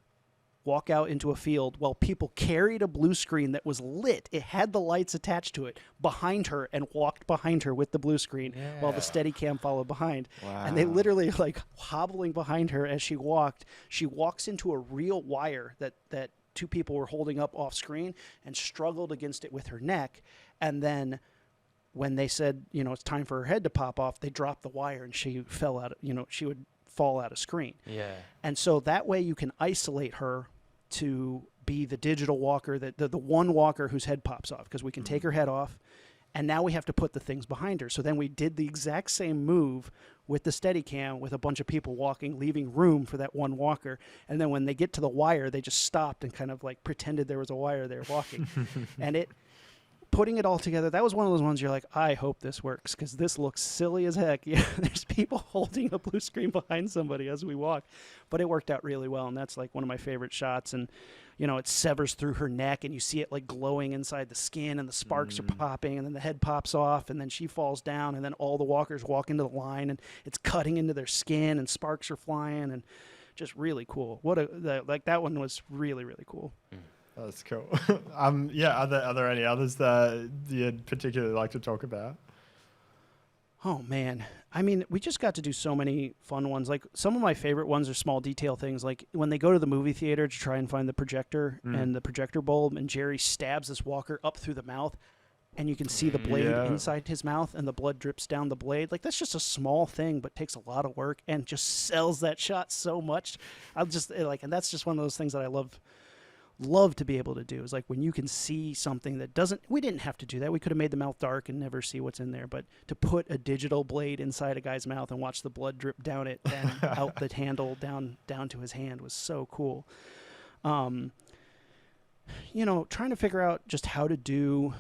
walk out into a field while people carried a blue screen that was lit. It had the lights attached to it behind her and walked behind her with the blue screen while the Steadicam followed behind. Wow. And they literally like hobbling behind her as she walks into a real wire that two people were holding up off screen and struggled against it with her neck. And then when they said, it's time for her head to pop off, they dropped the wire and she fell out, she would fall out of screen. And so that way you can isolate her to be the digital walker, the one walker whose head pops off, because we can take her head off, and now we have to put the things behind her. So then we did the exact same move with the Steadicam with a bunch of people walking, leaving room for that one walker. And then when they get to the wire, they just stopped and kind of like pretended there was a wire there walking. And putting it all together, that was one of those ones you're like, I hope this works, because this looks silly as heck. There's people holding a blue screen behind somebody as we walk, but it worked out really well, and that's like one of my favorite shots. And it severs through her neck, and you see it like glowing inside the skin, and the sparks are popping, and then the head pops off, and then she falls down, and then all the walkers walk into the line, and it's cutting into their skin, and sparks are flying, and just really cool. That one was really, really cool. That's cool. Are there any others that you'd particularly like to talk about? Oh man, I mean, we just got to do so many fun ones. Like some of my favorite ones are small detail things, like when they go to the movie theater to try and find the projector and the projector bulb, and Jerry stabs this walker up through the mouth, and you can see the blade inside his mouth, and the blood drips down the blade. Like, that's just a small thing, but takes a lot of work and just sells that shot so much. And that's just one of those things that I love to be able to do, is like when you can see something that we didn't have to do that. We could have made the mouth dark and never see what's in there, but to put a digital blade inside a guy's mouth and watch the blood drip down it and out the handle down to his hand was so cool. Trying to figure out just how to do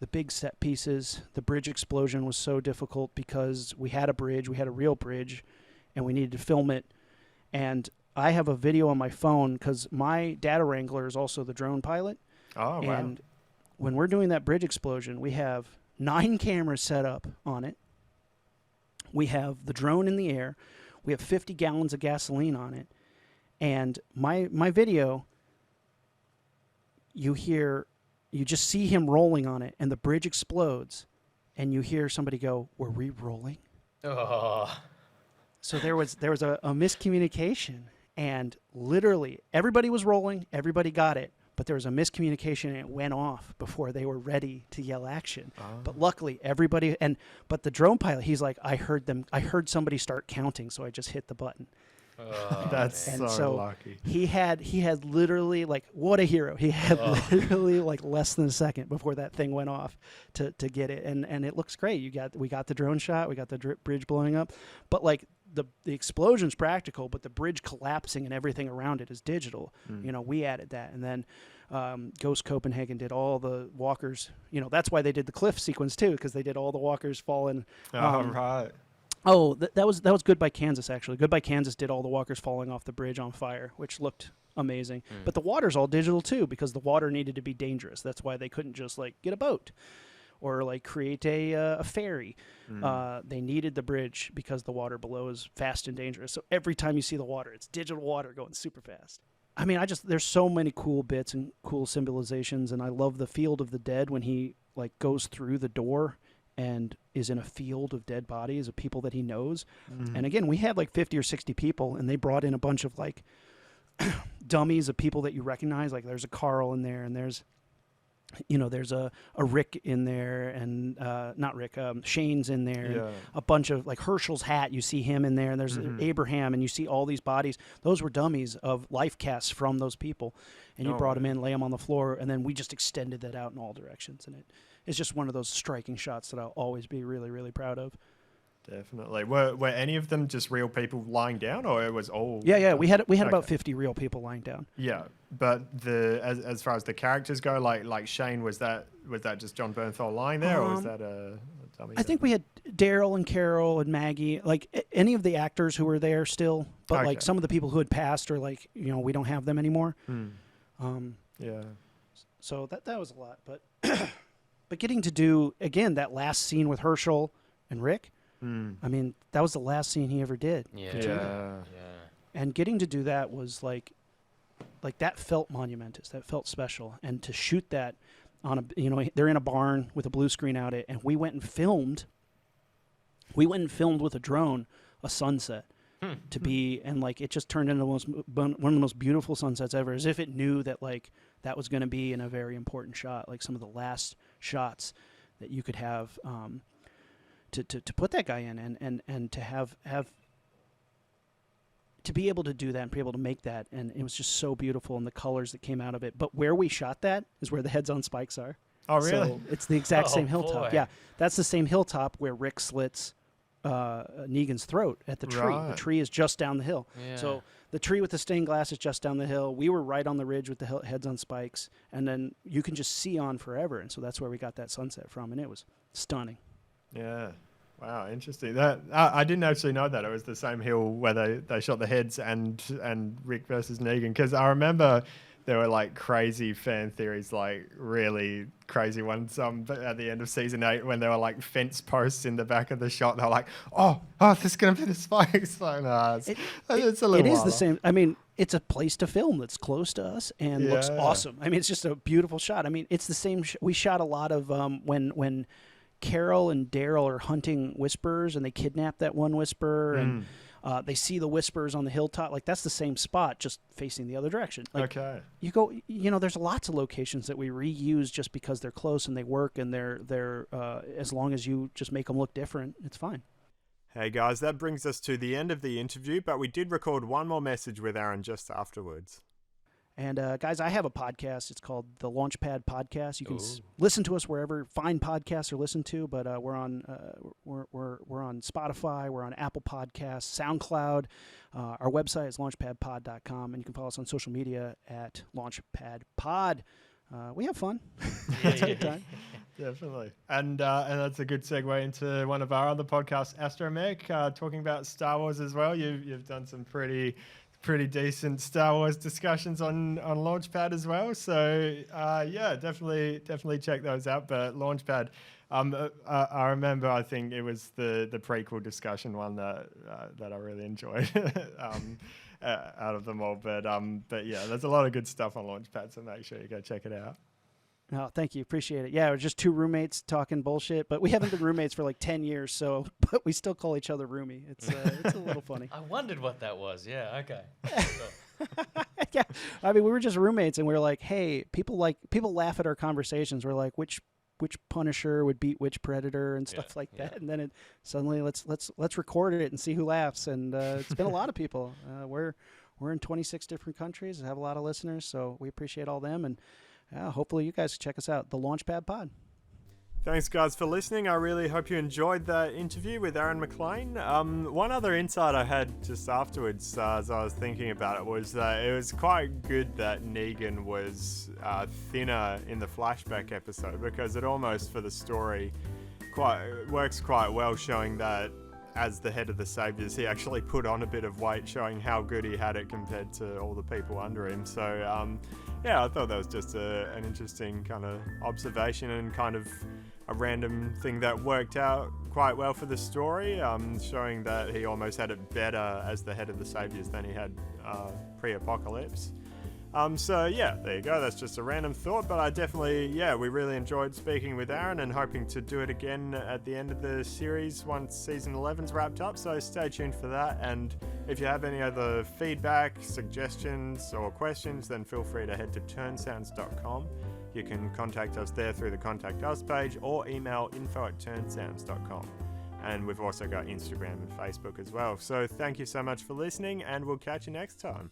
the big set pieces. The bridge explosion was so difficult because we had a real bridge, and we needed to film it. And I have a video on my phone because my data wrangler is also the drone pilot. Oh, wow. And when we're doing that bridge explosion, we have 9 cameras set up on it. We have the drone in the air. We have 50 gallons of gasoline on it. And my video, you just see him rolling on it, and the bridge explodes, and you hear somebody go, "Were we rolling?" Oh. So there was a miscommunication, and literally everybody was rolling, everybody got it, but there was a miscommunication, and it went off before they were ready to yell action. But luckily everybody, but the drone pilot, he's like, I heard somebody start counting, so I just hit the button. That's And so lucky. he had literally, like, what a hero. He had literally like less than a second before that thing went off to get it, and it looks great. We got the drone shot, we got the bridge blowing up, but like the explosion's practical, but the bridge collapsing and everything around it is digital. We added that, and then Ghost Copenhagen did all the walkers. That's why they did the cliff sequence too, because they did all the walkers falling. Right. Oh, that was Goodbye Kansas, actually. Goodbye Kansas did all the walkers falling off the bridge on fire, which looked amazing. But the water's all digital too, because the water needed to be dangerous. That's why they couldn't just like get a boat or like create a ferry. They needed the bridge because the water below is fast and dangerous. So every time you see the water, it's digital water going super fast. I mean, there's so many cool bits and cool symbolizations, and I love the Field of the Dead when he like goes through the door and is in a field of dead bodies of people that he knows. And again, we had like 50 or 60 people, and they brought in a bunch of like dummies of people that you recognize. Like there's a Carl in there, and there's a Rick in there, and not Rick, Shane's in there, and a bunch of like Herschel's hat. You see him in there, and there's Abraham, and you see all these bodies. Those were dummies of life casts from those people, and you brought them in, lay them on the floor, and then we just extended that out in all directions, and it's just one of those striking shots that I'll always be really, really proud of. Definitely. Were any of them just real people lying down, or it was all? Yeah. We had about 50 real people lying down. Yeah, but as far as the characters go, like Shane, was that just John Bernthal lying there, or was that a dummy? I think we had Daryl and Carol and Maggie, like any of the actors who were there still, but like some of the people who had passed, or like we don't have them anymore. Yeah. So that was a lot, but but getting to do again that last scene with Herschel and Rick. I mean, that was the last scene he ever did. Yeah. And getting to do that was like that felt monumentous. That felt special. And to shoot that on they're in a barn with a blue screen out it, and we went and filmed with a drone a sunset to be, and like it just turned into one of the most beautiful sunsets ever, as if it knew that like that was going to be in a very important shot, like some of the last shots that you could have. To put that guy in, and to have to be able to do that and be able to make that, and it was just so beautiful, and the colors that came out of it. But where we shot that is where the heads on spikes are. Oh, really? So it's the exact same boy. hilltop. Yeah, that's the same hilltop where Rick slits Negan's throat at the tree. Right. The tree is just down the hill. Yeah. So the tree with the stained glass is just down the hill. We were right on the ridge with the heads on spikes, and then you can just see on forever. And so that's where we got that sunset from, and it was stunning. Yeah. Wow, interesting. That I didn't actually know that it was the same hill where they shot the heads and Rick versus Negan, because I remember there were like crazy fan theories, like really crazy ones. At the end of season 8, when there were like fence posts in the back of the shot, they were like, oh, this is gonna be the spikes. So no, it's a little. It is the same. I mean, it's a place to film that's close to us and looks awesome. I mean, it's just a beautiful shot. I mean, it's the same. We shot a lot of when Carol and Daryl are hunting Whisperers, and they kidnap that one Whisperer, and they see the Whisperers on the hilltop. Like, that's the same spot, just facing the other direction. Like, okay. You go, there's lots of locations that we reuse just because they're close and they work, and they're as long as you just make them look different, it's fine. Hey guys, that brings us to the end of the interview, but we did record one more message with Aaron just afterwards. And guys, I have a podcast. It's called the Launchpad Podcast. You can listen to us wherever fine podcasts are listened to. But we're on Spotify. We're on Apple Podcasts, SoundCloud. Our website is launchpadpod.com, and you can follow us on social media at launchpadpod. We have fun. It's a good time. Definitely. And that's a good segue into one of our other podcasts, Astromech, talking about Star Wars as well. You've done some pretty decent Star Wars discussions on Launchpad as well. So definitely check those out. But Launchpad, I remember, I think it was the prequel discussion one that I really enjoyed. out of them all. But yeah, there's a lot of good stuff on Launchpad, so make sure you go check it out. Oh, thank you. Appreciate it. Yeah, we're just two roommates talking bullshit, but we haven't been roommates for like 10 years, so but we still call each other roomie. It's a little funny. I wondered what that was. Yeah, okay. Sure. Yeah. I mean, we were just roommates and we were like, hey, people laugh at our conversations. We're like, which Punisher would beat which Predator and stuff like that. And then suddenly let's record it and see who laughs. And it's been a lot of people. We're in 26 different countries and have a lot of listeners, so we appreciate all them. And hopefully you guys check us out, the Launchpad Pod. Thanks, guys, for listening. I really hope you enjoyed that interview with Aaron McLane. One other insight I had just afterwards, as I was thinking about it, was that it was quite good that Negan was thinner in the flashback episode, because it almost, for the story, works quite well, showing that as the head of the Saviors, he actually put on a bit of weight, showing how good he had it compared to all the people under him. So, yeah, I thought that was just an interesting kind of observation and kind of a random thing that worked out quite well for the story, showing that he almost had it better as the head of the Saviors than he had pre-apocalypse. So yeah, there you go. That's just a random thought, but I definitely, we really enjoyed speaking with Aaron and hoping to do it again at the end of the series once season 11's wrapped up. So stay tuned for that. And if you have any other feedback, suggestions, or questions, then feel free to head to turnsounds.com. You can contact us there through the Contact Us page or email info@turnsounds.com. And we've also got Instagram and Facebook as well. So thank you so much for listening, and we'll catch you next time.